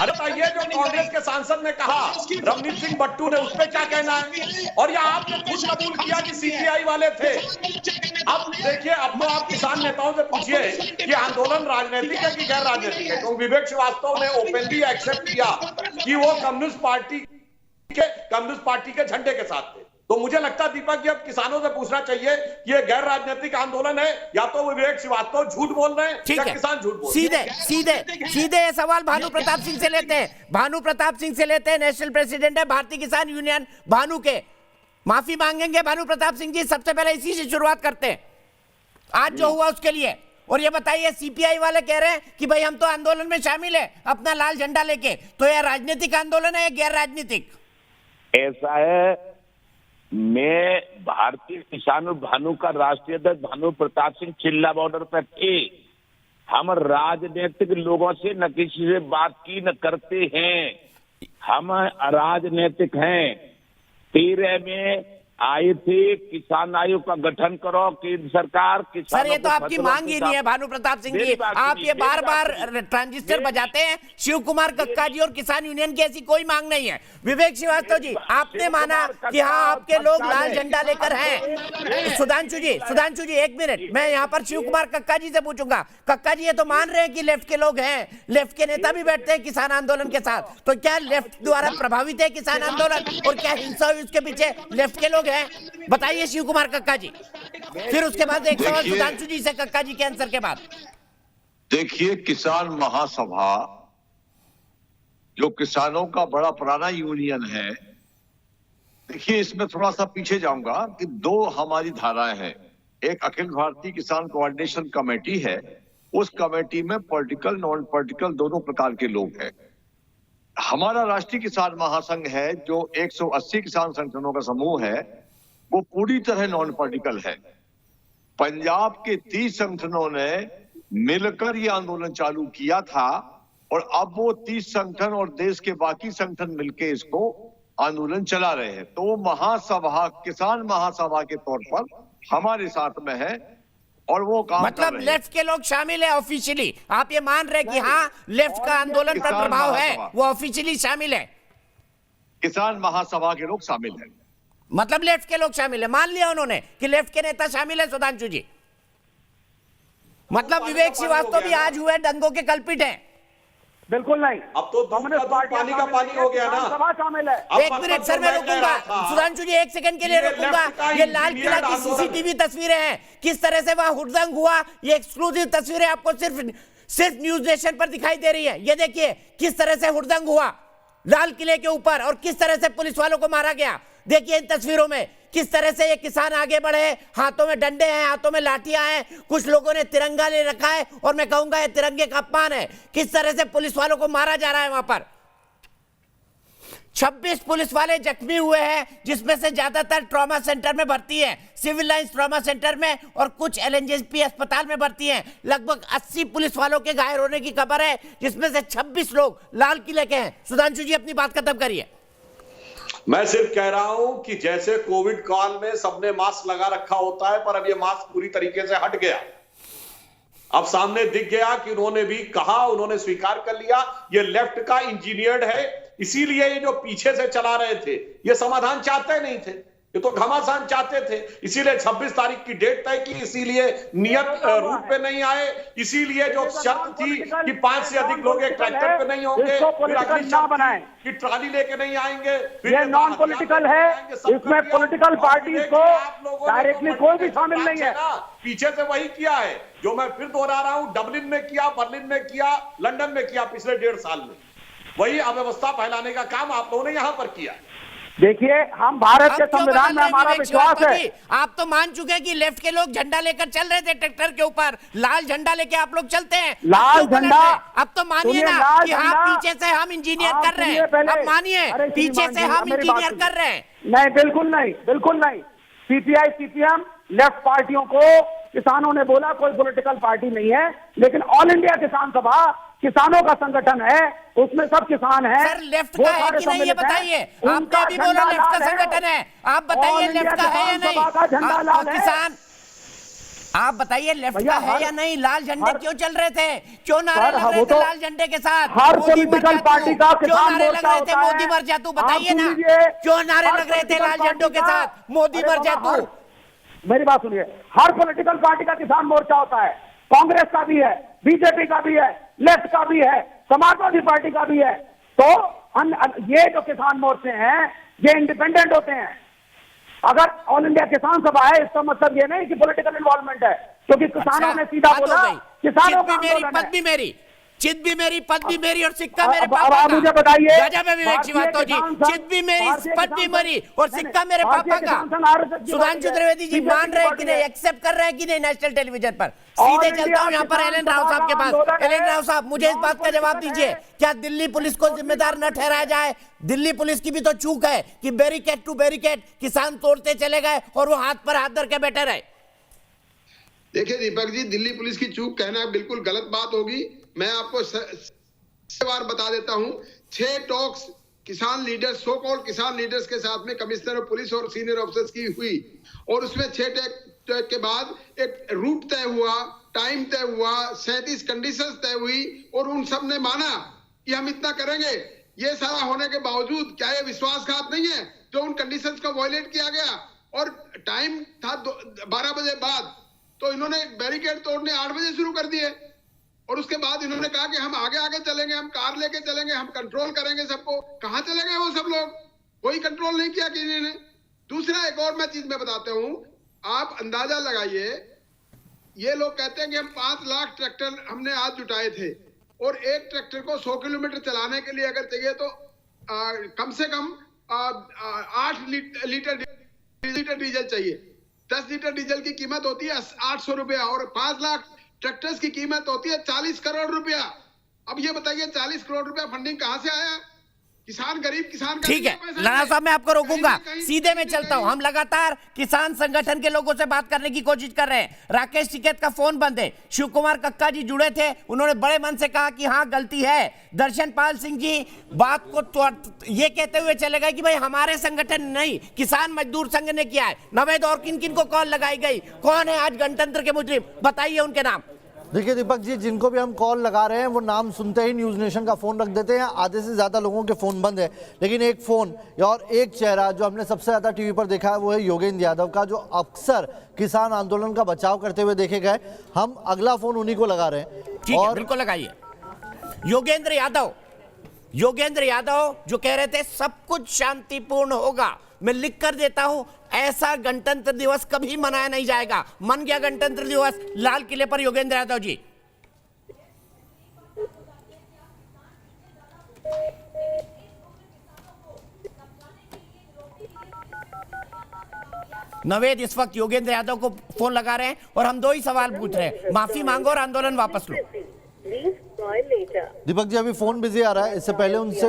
अरे ये जो कांग्रेस के सांसद ने कहा, रवनीत सिंह बट्टू ने, उस पर क्या कहना है? और ये आपने खुद कबूल किया कि सीपीआई वाले थे। अब देखिए, अब तो आप किसान नेताओं से पूछिए कि आंदोलन राजनीतिक है कि गैर राजनीतिक है, क्योंकि विवेक श्रीवास्तव ने ओपनली एक्सेप्ट किया कि वो कम्युनिस्ट पार्टी के झंडे के साथ थे। तो मुझे लगता है दीपक जी, अब किसानों से पूछना चाहिए कि ये गैर राजनीतिक आंदोलन है या तो विवेक श्रीवास्तव झूठ बोल रहे हैं या किसान झूठ बोल रहे हैं। सीधे ये सवाल भानु प्रताप सिंह से लेते हैं। भानु प्रताप सिंह से लेते हैं, नेशनल प्रेसिडेंट है भारतीय किसान यूनियन भानु के। माफी मांगेंगे भानु प्रताप सिंह जी? सबसे पहले इसी से शुरुआत करते हैं, आज जो हुआ उसके लिए। और ये बताइए, सीपीआई वाले कह रहे हैं कि भाई हम तो आंदोलन में शामिल है अपना लाल झंडा लेके, तो यह राजनीतिक आंदोलन है या गैर राजनीतिक? ऐसा है, मैं भारतीय किसान भानु का राष्ट्रीय अध्यक्ष भानु प्रताप सिंह चिल्ला बॉर्डर पर थे। हम राजनीतिक लोगों से न किसी से बात की न करते हैं, हम अराजनीतिक हैं। 13 में आए थे, किसान आयोग का गठन करो केंद्र सरकार। सर ये तो आपकी मांग ही नहीं है भानु प्रताप सिंह जी, आप ये बार बार ट्रांजिस्टर बजाते हैं। शिव कुमार कक्का जी और किसान यूनियन की ऐसी कोई मांग नहीं है। विवेक श्रीवास्तव जी, आपने माना कि हाँ आपके लोग लाल झंडा लेकर हैं। सुधांशु जी 1 मिनट, मैं यहाँ पर शिव कुमार कक्का जी से पूछूंगा। कक्का जी ये तो मान रहे हैं कि लेफ्ट के लोग हैं, लेफ्ट के नेता भी बैठते हैं किसान आंदोलन के साथ, तो क्या लेफ्ट द्वारा प्रभावित है किसान आंदोलन और क्या हिंसा हुई उसके पीछे लेफ्ट के लोग हैं? बताइए शिव कुमार कक्का जी, फिर उसके बाद एक सवाल सुधांशु जी से कक्का जी के आंसर के बाद। देखिए, किसान महासभा जो किसानों का बड़ा पुराना यूनियन है, देखिए इसमें थोड़ा सा पीछे जाऊंगा कि 2 हमारी धाराएं हैं। एक अखिल भारतीय किसान कोऑर्डिनेशन कमेटी है, उस कमेटी में पॉलिटिकल नॉन पॉलिटिकल दोनों प्रकार के लोग हैं। हमारा राष्ट्रीय किसान महासंघ है जो 180 किसान संगठनों का समूह है, वो पूरी तरह नॉन पॉलिटिकल है। पंजाब के 30 संगठनों ने मिलकर ये आंदोलन चालू किया था और अब वो 30 संगठन और देश के बाकी संगठन मिलकर इसको आंदोलन चला रहे हैं। तो महासभा, किसान महासभा के तौर पर हमारे साथ में है और वो काम मतलब लेफ्ट के लोग शामिल है ऑफिशियली? आप ये मान रहे कि हाँ लेफ्ट का आंदोलन पर प्रभाव है, वो ऑफिशियली शामिल है? किसान महासभा के लोग शामिल हैं, मतलब लेफ्ट के लोग शामिल है, मान लिया उन्होंने कि लेफ्ट के नेता शामिल है। सुधांशु जी, मतलब विवेक श्रीवास्तव भी आज हुए दंगों के कल्पित हैं? बिल्कुल नहीं, अब तो कम्युनिस्ट पार्टी पानी का पानी हो गया ना। सभा शामिल है। 1 मिनट सर, मैं रुकूंगा सुधांशु जी, 1 सेकंड के लिए रुकूंगा। ये लाल किला की सीसीटीवी तस्वीरें हैं, किस तरह से वहां हुड़दंग हुआ, ये एक्सक्लूसिव तस्वीरें आपको सिर्फ न्यूज नेशन पर दिखाई दे रही है। ये देखिए किस तरह से हुड़दंग हुआ लाल किले के ऊपर और किस तरह से पुलिस वालों को मारा गया। देखिए इन तस्वीरों में किस तरह से ये किसान आगे बढ़े, हाथों में डंडे हैं, हाथों में लाठियां हैं, कुछ लोगों ने तिरंगा ले रखा है और मैं कहूंगा ये तिरंगे का अपमान है। किस तरह से पुलिस वालों को मारा जा रहा है वहां पर। 26 पुलिस वाले जख्मी हुए हैं, जिसमें से ज्यादातर ट्रॉमा सेंटर में भर्ती है, सिविल लाइंस ट्रॉमा सेंटर में, और कुछ एलएनजेपी अस्पताल में भर्ती हैं। लगभग 80 पुलिस वालों के घायल होने की खबर है, जिसमें से 26 लोग लाल किले के हैं। सुधांशु जी अपनी बात खत्म करिए। मैं सिर्फ कह रहा हूं कि जैसे कोविड काल में सबने मास्क लगा रखा होता है, पर अब ये मास्क पूरी तरीके से हट गया। अब सामने दिख गया कि उन्होंने भी कहा, उन्होंने स्वीकार कर लिया, ये लेफ्ट का इंजीनियर्ड है, इसीलिए ये जो पीछे से चला रहे थे ये समाधान चाहते नहीं थे, ये तो घमासान चाहते थे, इसीलिए 26 तारीख की डेट तय की, इसीलिए नियत रूट पे नहीं आए, इसीलिए जो शर्त थी कि 5 से अधिक लोग एक ट्रैक्टर पे नहीं होंगे, फिर अगली शर्त थी कि ट्राली लेके नहीं आएंगे, ये नॉन पॉलिटिकल है, इसमें पॉलिटिकल पार्टीज को डायरेक्टली कोई भी शामिल नहीं है। पीछे से वही किया है जो मैं फिर दोहरा रहा हूं, डबलिन में किया, बर्लिन में किया, लंदन में किया, पिछले 1.5 साल में वही अव्यवस्था फैलाने का काम आप लोगों ने यहां पर किया। देखिए, हम भारत के संविधान में हमारा विश्वास है। आप तो मान चुके हैं कि लेफ्ट के लोग झंडा लेकर चल रहे थे ट्रैक्टर के ऊपर, लाल झंडा लेके आप लोग चलते हैं, लाल झंडा। अब तो मानिए ना कि हाँ पीछे से हम इंजीनियर कर रहे हैं, अब मानिए पीछे से हम इंजीनियर कर रहे हैं। नहीं, बिल्कुल नहीं, बिल्कुल नहीं। सीपीआई सीपीएम लेफ्ट पार्टियों को किसानों ने बोला कोई पॉलिटिकल पार्टी नहीं है, लेकिन ऑल इंडिया किसान सभा किसानों का संगठन है, उसमें सब किसान हैं। सर लेफ्ट का है कि नहीं ये बताइए, आपने भी बोला लेफ्ट का संगठन है, आप बताइए लेफ्ट का है या नहीं? किसान आप बताइए लेफ्ट का है या नहीं? लाल झंडे क्यों चल रहे थे, क्यों नारे लग रहे थे लाल झंडे के साथ? हर पॉलिटिकल पार्टी का क्यों नारे लग रहे थे मोदी मर जा तू, बताइए ना क्यों नारे लग रहे थे लाल झंडों के साथ मोदी मर जा तू? मेरी बात सुनिए, हर पॉलिटिकल पार्टी का किसान मोर्चा होता है, कांग्रेस का भी है, बीजेपी का भी है, लेफ्ट का भी है, समाजवादी पार्टी का भी है। तो ये जो किसान मोर्चे हैं ये इंडिपेंडेंट होते हैं। अगर ऑल इंडिया किसान सभा है इसका मतलब ये नहीं कि पॉलिटिकल इन्वॉल्वमेंट है, क्योंकि किसानों ने सीधा बोला किसानों का पद भी मेरी, चित भी मेरी, पद भी मेरी और सिक्का मेरे पापा का। मुझे बताइए, गजब है विवेक श्रीवास्तव जी, चित भी मेरी, पद भी मेरी और सिक्का मेरे पापा का। सुधांशु त्रिवेदी जी मान रहे हैं कि नहीं, एक्सेप्ट कर रहे हैं कि नहीं नेशनल टेलीविजन पर? सीधे चलता हूं यहाँ पर एल.एन. राव साहब के पास। एल.एन. राव साहब मुझे इस बात का जवाब दीजिए, क्या दिल्ली पुलिस को जिम्मेदार न ठहराया जाए? दिल्ली पुलिस की भी तो चूक है कि बैरिकेड टू बैरिकेड किसान तोड़ते चले गए और वो हाथ पर हाथ धर के बैठे रहे। देखिए दीपक जी, दिल्ली पुलिस की चूक कहना बिल्कुल गलत बात होगी। मैं आपको बार बता देता हूं, 6 टॉक्स किसान लीडर्स, सो कॉल्ड किसान लीडर्स के साथ में कमिश्नर ऑफ पुलिस और सीनियर ऑफिसर्स की हुई, और उसमें 6 टॉक के बाद एक रूट तय हुआ, टाइम तय हुआ, 37 कंडीशंस तय हुई, और उन सब ने माना कि हम इतना करेंगे। ये सारा होने के बावजूद क्या ये विश्वासघात नहीं है जो उन कंडीशंस को वायलेट किया गया? और टाइम था 12 बजे बाद, तो इन्होंने बैरिकेड तोड़ने 8 बजे शुरू कर दिए, और उसके बाद इन्होंने कहा कि हम आगे आगे चलेंगे, हम कार लेके चलेंगे, हम कंट्रोल करेंगे सबको। कहां चले गए वो सब लोग? कोई कंट्रोल नहीं किया किसी ने। दूसरा एक और मैं चीज में बताता हूं, आप अंदाजा लगाइए, ये लोग कहते हैं कि हम 5 लाख ट्रैक्टर हमने आज जुटाए थे, और एक ट्रैक्टर को 100 किलोमीटर चलाने के लिए अगर चाहिए तो कम से कम 8 लीटर डीजल चाहिए। 10 लीटर डीजल की कीमत होती है 800 रुपया, और 5 लाख ट्रैक्टर्स की कीमत होती है 40 करोड़ रुपया। अब ये बताइए 40 करोड़ रुपया फंडिंग कहां से आया? किसान गरीब किसान का। ठीक है लाला साहब, मैं आपको रोकूंगा, सीधे में चलता हूं। हम लगातार किसान संगठन के लोगों से बात करने की कोशिश कर रहे हैं। राकेश टिकैत का फोन बंद है। शिव कुमार कक्का जी जुड़े थे, उन्होंने बड़े मन से कहा कि हाँ गलती है। दर्शन पाल सिंह जी बात को ये कहते हुए चले गए कि भाई हमारे संगठन नहीं, किसान मजदूर संघ ने किया है। नवेद और किन किन को कॉल लगाई गई? कौन है आज गणतंत्र के मुजरिम? बताइए उनके नाम। देखिए दीपक जी, जिनको भी हम कॉल लगा रहे हैं वो नाम सुनते ही न्यूज़ नेशन का फ़ोन रख देते हैं। आधे से ज़्यादा लोगों के फ़ोन बंद है, लेकिन एक फ़ोन और एक चेहरा जो हमने सबसे ज़्यादा टीवी पर देखा है वो है योगेंद्र यादव का, जो अक्सर किसान आंदोलन का बचाव करते हुए देखे गए। हम अगला फ़ोन उन्हीं को लगा रहे हैं। ठीक है, बिल्कुल लगाइए। योगेंद्र यादव जो कह रहे थे सब कुछ शांतिपूर्ण होगा, मैं लिख कर देता हूं, ऐसा गणतंत्र दिवस कभी मनाया नहीं जाएगा। मन गया गणतंत्र दिवस लाल किले पर। योगेंद्र यादव जी, नवेद इस वक्त योगेंद्र यादव को फोन लगा रहे हैं और हम 2 ही सवाल पूछ रहे हैं, माफी मांगो और आंदोलन वापस लो। दीपक जी अभी फोन बिजी आ रहा है, इससे पहले उनसे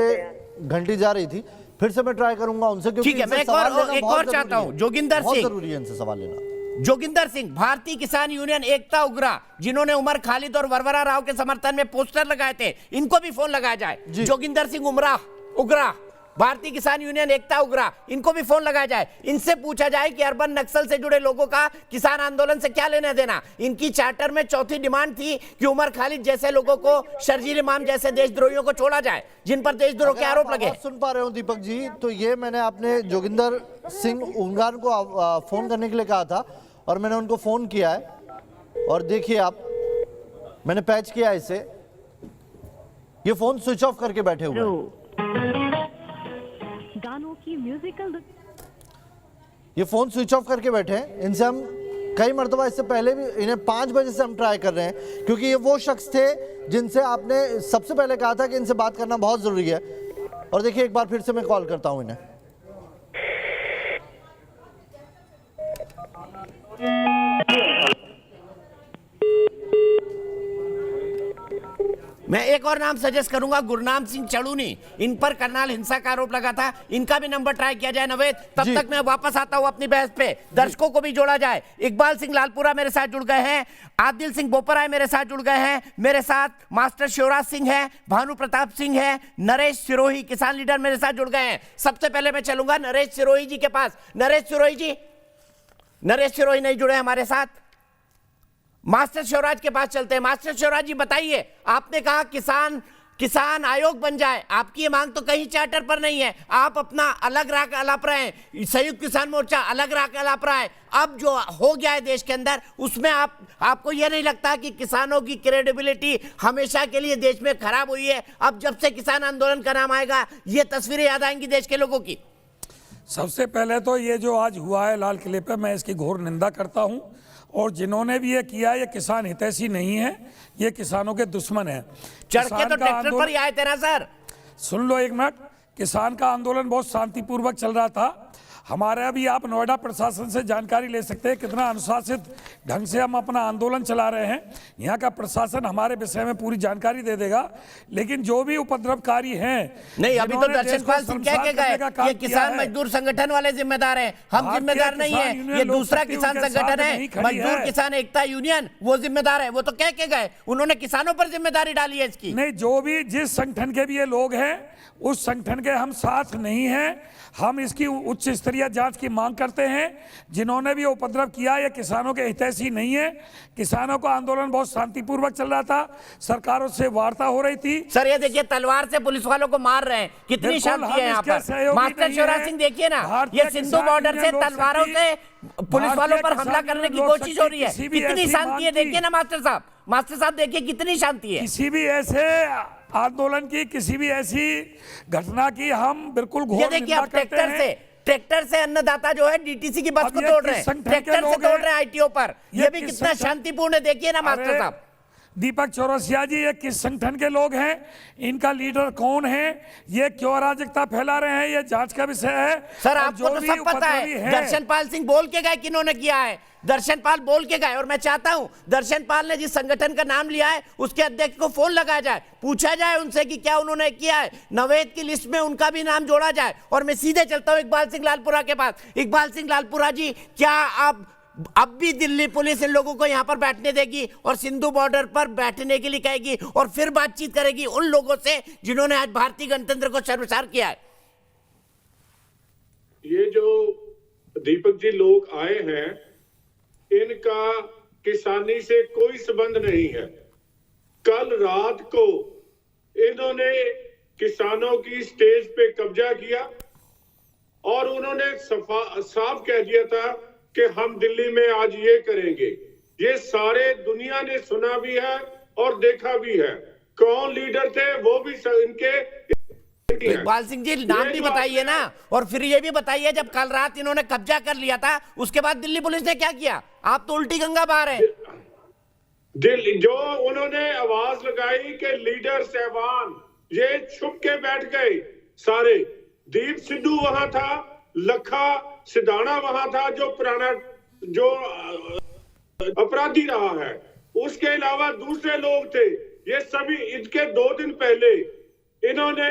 घंटी जा रही थी, फिर से मैं ट्राई करूंगा उनसे, क्योंकि ठीक है, मैं एक और चाहता हूं। जोगिंदर सिंह, जरूरी है इनसे सवाल लेना। जोगिंदर सिंह, भारतीय किसान यूनियन एकता उग्रा, जिन्होंने उमर खालिद और वरवरा राव के समर्थन में पोस्टर लगाए थे, इनको भी फोन लगाया जाए। जोगिंदर सिंह उग्रा, भारतीय किसान यूनियन एकता उग्रा, इनको भी फोन लगाया जाए, इनसे पूछा जाए कि अर्बन नक्सल से जुड़े लोगों का किसान आंदोलन से क्या लेना देना। इनकी चार्टर में चौथी डिमांड थी कि उमर खालिद जैसे लोगों को, शर्जील इमाम जैसे देशद्रोहियों को छोड़ा जाए जिन पर देशद्रोह के आरोप लगे। सुन पा रहे हो दीपक जी, तो ये मैंने आपने जोगिंदर सिंह उंगार को फोन करने के लिए कहा था और मैंने उनको फोन किया है और देखिए आप, मैंने पैच किया इसे, ये फोन स्विच ऑफ करके बैठे हुए हैं। गानों की म्यूजिकल, ये फोन स्विच ऑफ करके बैठे हैं। इनसे हम कई मरतबा इससे पहले भी, इन्हें 5 बजे से हम ट्राई कर रहे हैं क्योंकि ये वो शख्स थे जिनसे आपने सबसे पहले कहा था कि इनसे बात करना बहुत जरूरी है। और देखिए एक बार फिर से मैं कॉल करता हूं इन्हें। मैं एक और नाम सजेस्ट करूंगा, गुरनाम सिंह चड़ूनी, इन पर करनाल हिंसा का आरोप लगा था, इनका भी नंबर ट्राई किया जाए नवेद। तब तक मैं वापस आता हूं अपनी बहस पे, दर्शकों को भी जोड़ा जाए। इकबाल सिंह लालपुरा मेरे साथ जुड़ गए हैं, आदिल सिंह बोपराय मेरे साथ जुड़ गए हैं, मेरे साथ मास्टर शिवराज सिंह है, भानु प्रताप सिंह है, नरेश सिरोही किसान लीडर मेरे साथ जुड़ गए हैं। सबसे पहले मैं चलूंगा नरेश सिरोही जी के पास। नरेश सिरोही जी, नरेश सिरोही नहीं जुड़े हमारे साथ, मास्टर शिवराज के पास चलते हैं। मास्टर शिवराज जी बताइए, आपने कहा किसान आयोग बन जाए, आपकी ये मांग तो कहीं चार्टर पर नहीं है, आप अपना अलग राह अलाप रहे हैं, संयुक्त किसान मोर्चा अलग राह अलाप रहा है। अब जो हो गया है देश के अंदर, उसमें आपको ये नहीं लगता कि किसानों की क्रेडिबिलिटी हमेशा के लिए देश में खराब हुई है? अब जब से किसान आंदोलन का नाम आएगा, ये तस्वीरें याद आएंगी देश के लोगों की। सबसे पहले तो ये जो आज हुआ है लाल किले पे, मैं इसकी घोर निंदा करता हूं और जिन्होंने भी ये किया, ये किसान हितैषी नहीं है, ये किसानों के दुश्मन है। चढ़ के तो ट्रैक्टर पर ही आए थे ना सर। सुन लो एक मिनट, किसान का आंदोलन बहुत शांतिपूर्वक चल रहा था। हमारे अभी आप नोएडा प्रशासन से जानकारी ले सकते हैं कितना अनुशासित ढंग से हम अपना आंदोलन चला रहे हैं। यहाँ का प्रशासन हमारे विषय में पूरी जानकारी दे देगा। लेकिन जो भी उपद्रवकारी हैं, नहीं अभी तो दर्शन पाल सिंह कह के गए ये किसान मजदूर संगठन वाले जिम्मेदार हैं, हम जिम्मेदार नहीं है, ये दूसरा किसान संगठन है मजदूर किसान एकता यूनियन, वो जिम्मेदार है। वो तो कह के गए, उन्होंने किसानों पर जिम्मेदारी डाली है इसकी। नहीं, जो भी जिस संगठन के भी ये लोग हैं, उस संगठन के हम साथ नहीं हैं। हम इसकी उच्च स्तरीय जांच की मांग करते हैं। जिन्होंने भी उपद्रव किया, ये किसानों के हितैषी नहीं है। किसानों का आंदोलन बहुत शांतिपूर्वक चल रहा था, सरकारों से वार्ता हो रही थी। सर ये देखिए तलवार से पुलिस वालों को मार रहे हैं, कितनी शांति है यहाँ पर। मास्टर शिवराज सिंह देखिए ना, ये सिंधु बॉर्डर से तलवारों से पुलिस वालों पर हमला करने की कोशिश हो रही है, कितनी शांति है देखिए ना मास्टर साहब। मास्टर साहब देखिए कितनी शांति है। किसी भी ऐसे आंदोलन की, किसी भी ऐसी घटना की हम बिल्कुल घोर निंदा करते हैं। ट्रैक्टर से अन्नदाता जो है डीटीसी की बस को तोड़ रहे हैं, ट्रैक्टर से तोड़ रहे हैं आईटीओ पर। ये भी कितना शांतिपूर्ण है देखिए ना मास्टर साहब। दीपक चौरसिया जी, ये किस संगठन के लोग हैं, इनका लीडर कौन है, ये क्यों अराजकता फैला रहे हैं, ये जांच का विषय है। सर आपको तो सब पता है, दर्शन पाल सिंह बोल के गए किन्होंने किया है, दर्शन पाल बोल के गए। और मैं चाहता हूं दर्शन पाल ने जिस संगठन का नाम लिया है उसके अध्यक्ष को फोन लगाया जाए, पूछा जाए उनसे कि क्या उन्होंने किया है, नवेद की लिस्ट में उनका भी नाम जोड़ा जाए। और मैं सीधे चलता हूं इकबाल सिंह लालपुरा के पास। इकबाल सिंह लालपुरा जी, क्या आप अब भी दिल्ली पुलिस इन लोगों को यहां पर बैठने देगी और सिंधु बॉर्डर पर बैठने के लिए कहेगी और फिर बातचीत करेगी उन लोगों से जिन्होंने आज भारतीय गणतंत्र को शर्मसार किया है? ये जो दीपक जी लोग आए हैं, इनका किसानी से कोई संबंध नहीं है। कल रात को इन्होंने किसानों की स्टेज पे कब्जा किया और उन्होंने साफ कह दिया था कि हम दिल्ली में आज ये करेंगे। ये सारे दुनिया ने सुना भी है और देखा भी है। कौन लीडर थे वो भी इनके। इकबाल सिंह जी नाम भी बताइए ना, और फिर ये भी बताइए जब कल रात इन्होंने कब्जा कर लिया था उसके बाद दिल्ली पुलिस ने क्या किया? आप तो उल्टी गंगा बहा रहे हैं। दिल्ली जो उन्होंने आवाज लगाई कि लीडर साहबान, ये छुप के बैठ गए सारे। दीप सिद्धू वहां था, लखा सिधाना वहां था जो पुराना जो अपराधी रहा है, उसके अलावा दूसरे लोग थे। ये सभी इनके 2 दिन पहले इन्होंने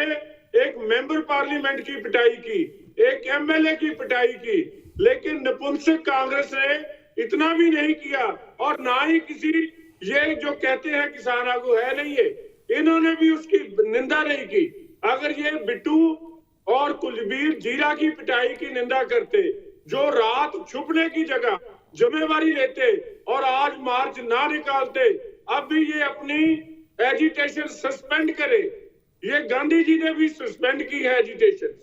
एक मेंबर पार्लियामेंट की पिटाई की, एक एमएलए की पिटाई की, लेकिन नपुंसक कांग्रेस ने इतना भी नहीं किया और ना ही किसी ये जो कहते हैं किसान आगू है नहीं है, इन्होंने भी उसकी निंदा नहीं की। अगर ये बिट्टू और कुलबीर जीरा की पिटाई की निंदा करते, जो रात छुपने की जगह जिम्मेवारी लेते और आज मार्च ना निकालते, अब भी ये अपनी एजिटेशन सस्पेंड करे। ये गांधी जी ने भी सस्पेंड की है एजिटेशन,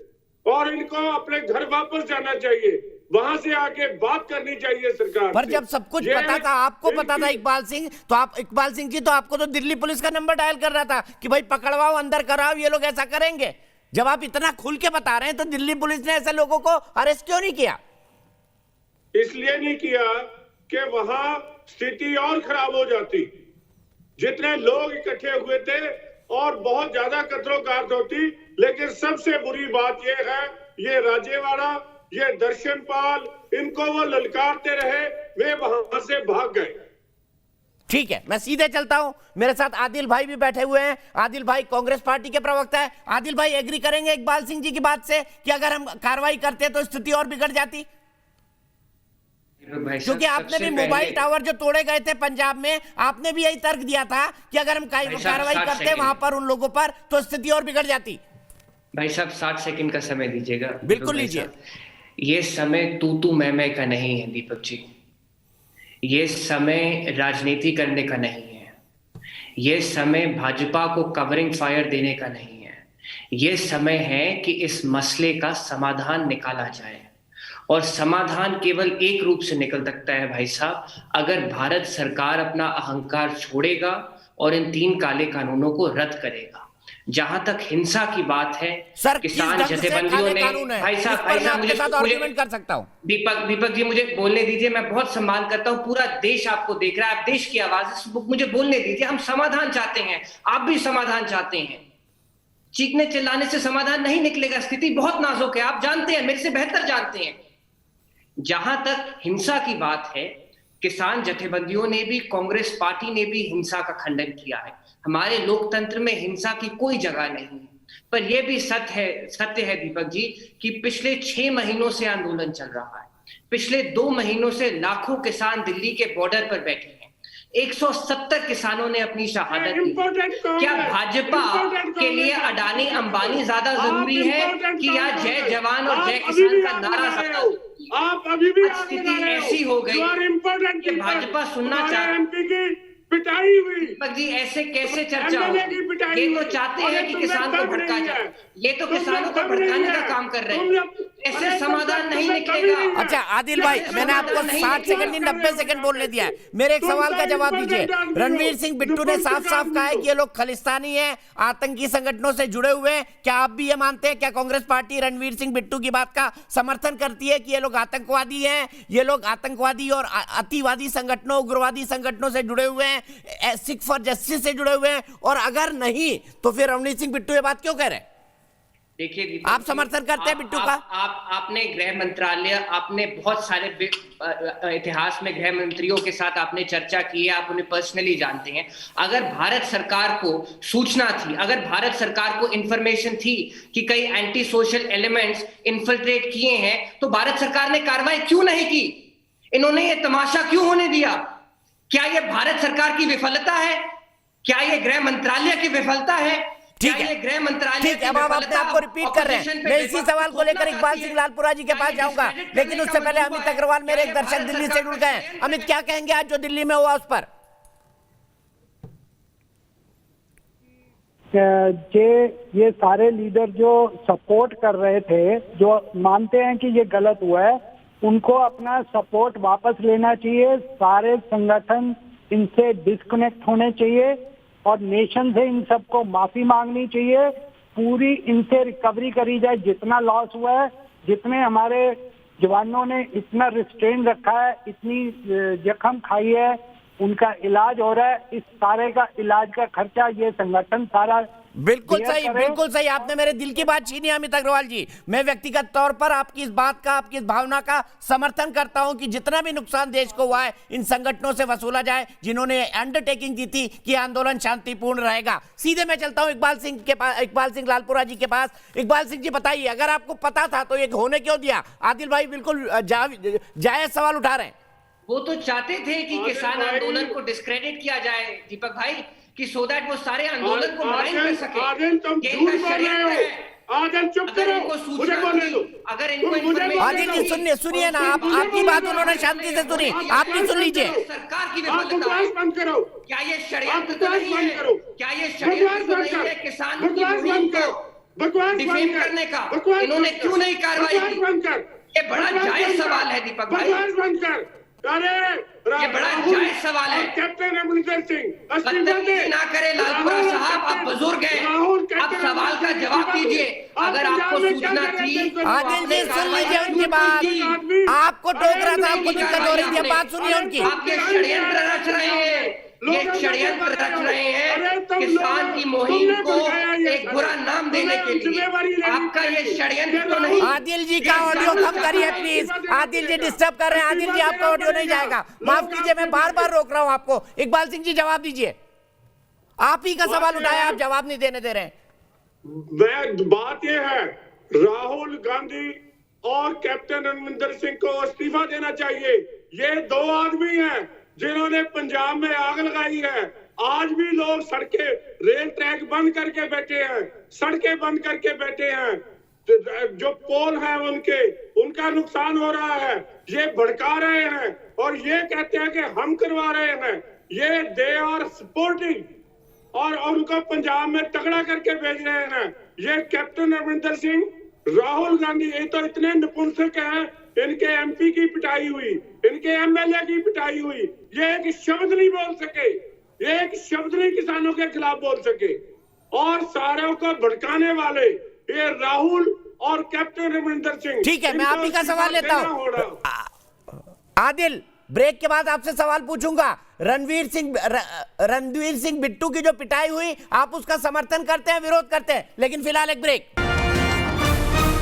और इनको अपने घर वापस जाना चाहिए, वहां से आके बात करनी चाहिए सरकार पर से। जब सब कुछ पता था, आपको पता था इकबाल सिंह, तो आप इकबाल सिंह जी तो आपको तो दिल्ली पुलिस का नंबर डायल कर रहा था कि भाई पकड़वाओ, अंदर कराओ, ये लोग ऐसा करेंगे। जब आप इतना खुल के बता रहे हैं तो दिल्ली पुलिस ने ऐसे लोगों को अरेस्ट क्यों नहीं किया? इसलिए नहीं किया कि वहां स्थिति और खराब हो जाती। जितने लोग इकट्ठे हुए थे और बहुत ज्यादा कत्लोगार्द होती, लेकिन सबसे बुरी बात यह है, ये राजेवाड़ा, ये दर्शनपाल, इनको वो ललकारते रहे, वे वहां से भाग गए। ठीक है, मैं सीधे चलता हूं। मेरे साथ आदिल भाई भी बैठे हुए हैं। आदिल भाई कांग्रेस पार्टी के प्रवक्ता है। आदिल भाई एग्री करेंगे इकबाल सिंह जी की बात से कि अगर हम कार्रवाई करते तो स्थिति और बिगड़ जाती? क्योंकि आपने भी मोबाइल टावर जो तोड़े गए थे पंजाब में, आपने भी यही तर्क दिया था कि अगर हम कार्रवाई करते वहां पर उन लोगों पर तो स्थिति और बिगड़ जाती। भाई साहब 60 सेकंड का समय दीजिएगा। बिल्कुल लीजिए। ये समय तू मैं का नहीं है दीपक जी, ये समय राजनीति करने का नहीं है, ये समय भाजपा को कवरिंग फायर देने का नहीं है, ये समय है कि इस मसले का समाधान निकाला जाए। और समाधान केवल एक रूप से निकल सकता है भाई साहब, अगर भारत सरकार अपना अहंकार छोड़ेगा और इन 3 काले कानूनों को रद्द करेगा। जहां तक हिंसा की बात है, किसान जथेबंदियों ने भाई साहब मुझे आर्गुमेंट कर सकता हूं। दीपक जी मुझे बोलने दीजिए, मैं बहुत सम्मान करता हूं, पूरा देश आपको देख रहा है, आप देश की आवाज है, मुझे बोलने दीजिए। हम समाधान चाहते हैं, आप भी समाधान चाहते हैं। चीखने चिल्लाने से समाधान नहीं निकलेगा, स्थिति बहुत नाजुक है, आप जानते हैं, मेरे से बेहतर जानते हैं। जहां तक हिंसा की बात है, किसान जथेबंदियों ने भी, कांग्रेस पार्टी ने भी हिंसा का खंडन किया है। हमारे लोकतंत्र में हिंसा की कोई जगह नहीं है। पर यह भी सत्य है दीपक जी कि पिछले 6 महीनों से आंदोलन चल रहा है। पिछले 2 महीनों से लाखों किसान दिल्ली के बॉर्डर पर बैठे हैं। 170 किसानों ने अपनी शहादत दी। क्या भाजपा के लिए अडानी अंबानी ज्यादा जरूरी है कि या जय जवान और जय किसान का नारा ज्यादा? आप अभी भी स्थिति ऐसी हो गई कि भाजपा सुनना चाहती पिटाई हुई। दीपक जी ऐसे कैसे चर्चा हो? ये तो चाहते हैं कि किसान को भड़का जाए, ये तो किसानों को भड़काने का काम कर रहे हैं। ऐसे समाधान नहीं निकलेगा। अच्छा आदिल भाई, मैंने आपको 60 सेकंड नहीं 90 सेकंड बोलने दिया है। मेरे एक सवाल का जवाब दीजिए। रणवीर सिंह बिट्टू ने साफ साफ कहा है कि ये लोग खालिस्तानी हैं, आतंकी संगठनों से जुड़े हुए हैं। क्या आप भी ये मानते हैं? क्या कांग्रेस पार्टी रणवीर सिंह बिट्टू की बात का समर्थन करती है कि ये लोग आतंकवादी हैं, ये लोग आतंकवादी और अतिवादी संगठनों, उग्रवादी संगठनों से जुड़े हुए हैं, सिख फॉर जस्टिस से जुड़े हुए हैं? और अगर नहीं तो फिर रणवीर सिंह बिट्टू ये बात क्यों कह रहे हैं? देखिए आप समर्थन करते हैं बिट्टू का? आपने गृह मंत्रालय, आपने बहुत सारे इतिहास में गृह मंत्रियों के साथ आपने चर्चा की है, आप उन्हें पर्सनली जानते हैं। अगर भारत सरकार को सूचना थी, अगर भारत सरकार को इंफॉर्मेशन थी कि कई एंटी सोशल एलिमेंट्स इन्फिल्ट्रेट किए हैं, तो भारत सरकार ने कार्रवाई क्यों नहीं की? इन्होंने ये तमाशा क्यों होने दिया? क्या ये भारत सरकार की विफलता है? क्या ये गृह मंत्रालय की विफलता है? ठीक है, गृह मंत्रालय ठीक है, अब आप अपने आप को रिपीट कर रहे हैं। मैं इसी सवाल को लेकर इकबाल सिंह लालपुरा जी के पास जाऊंगा, लेकिन उससे पहले अमित अग्रवाल, मेरे एक दर्शक दिल्ली से जुड़ गए हैं। अमित, क्या कहेंगे आज जो दिल्ली में हुआ उस पर? ये सारे लीडर जो सपोर्ट कर रहे थे, जो मानते हैं कि ये गलत हुआ है, उनको अपना सपोर्ट वापस लेना चाहिए। सारे संगठन इनसे डिस्कनेक्ट होने चाहिए और नेशन से इन सबको माफी मांगनी चाहिए। पूरी इनसे रिकवरी करी जाए, जितना लॉस हुआ है, जितने हमारे जवानों ने इतना रिस्ट्रेन रखा है, इतनी जख्म खाई है, उनका इलाज हो रहा है। इस सारे का इलाज का खर्चा ये संगठन सारा बिल्कुल सही, बिल्कुल सही। आपने मेरे दिल की बात छीनी अमित अग्रवाल जी। मैं व्यक्तिगत तौर पर आपकी इस बात का, आपकी इस भावना का समर्थन करता हूं कि जितना भी नुकसान देश को हुआ है इन संगठनों से वसूला जाए, जिन्होंने अंडरटेकिंग दी थी कि आंदोलन शांतिपूर्ण रहेगा। सीधे मैं चलता हूं इकबाल सिंह के पास, इकबाल सिंह लालपुरा जी के पास। इकबाल सिंह जी बताइए, अगर आपको पता था तो ये होने क्यों दिया? आदिल भाई बिल्कुल जायज सवाल उठा रहे हैं। वो तो चाहते थे कि किसान आंदोलन को डिस्क्रेडिट किया जाए दीपक भाई, कि सो दैट वो सारे आंदोलन को मलाइन कर सके। आदिल चुप करो, मुझे बोलने दो। अगर इनको आदिल जी सुनिए ना, आप आपकी बात उन्होंने शांति से सुनी, आप भी सुन लीजिए। सरकार की आप बकवास बंद करो। क्या ये षड्यंत्र तो नहीं है? क्या ये षड्यंत्र तो नहीं है किसान की मुहिम को डिफेम करने का? इन्होंने क्यों नहीं कार्रवाई की? ये बड़ा जायज सवाल है दीपक भाई, बकवास बंद कर। अरे ये बड़ा जायज सवाल है। कैप्टन अमरिंदर सिंह अस्तीफा दे। ना करे लालपुरा साहब, आप बुजुर्ग हैं, आप सवाल का जवाब दीजिए। अगर आपको सूचना थी। आदिल जी सुन लीजिए उनकी बात, आपको टोक रहा था, आपको दिक्कत हो रही थी, बात सुनिए उनकी। आप ये षड्यंत्र रच रहे हैं, ये षड्यंत्र रच रहे हैं किसान की मुहिम को एक बुरा नाम देने के लिए। आपका ये षड्यंत्र तो नहीं। आदिल जी का ऑडियो कम करिए प्लीज, आदिल जी डिस्टर्ब कर रहे हैं। आदिल जी आपका ऑडियो नहीं जाएगा, माफ कीजिए, मैं बार बार रोक रहा हूं आपको। इकबाल सिंह जी जवाब दीजिए, आप ही का सवाल उठाया, आप जवाब नहीं देने दे रहे हैं। बात यह है, राहुल गांधी और कैप्टन अमरिंदर सिंह को इस्तीफा देना चाहिए। ये दो आदमी हैं जिन्होंने पंजाब में आग लगाई है। आज भी लोग सड़कें, रेल ट्रैक बंद करके बैठे हैं, सड़कें बंद करके बैठे हैं। जो पोल हैं उनका नुकसान हो रहा है। ये भड़का रहे हैं और ये कहते हैं कि हम करवा रहे हैं। ये दे आर सपोर्टिंग और उनको पंजाब में तगड़ा करके भेज रहे हैं। ये कैप्टन अमरिंदर सिंह, राहुल गांधी, ये तो इतने नपुंसक हैं, इनके एमपी की पिटाई हुई, इनके एमएलए की पिटाई हुई, ये एक शब्द नहीं बोल सके, ये एक शब्द नहीं किसानों के खिलाफ बोल सके। और सारों को भड़काने वाले ये राहुल और कैप्टन अमरिंदर सिंह। ठीक है, मैं आप ही का सवाल लेता हूं। आदिल, ब्रेक के बाद आपसे सवाल पूछूंगा। रणवीर सिंह बिट्टू की जो पिटाई हुई, आप उसका समर्थन करते हैं, विरोध करते हैं? लेकिन फिलहाल एक ब्रेक।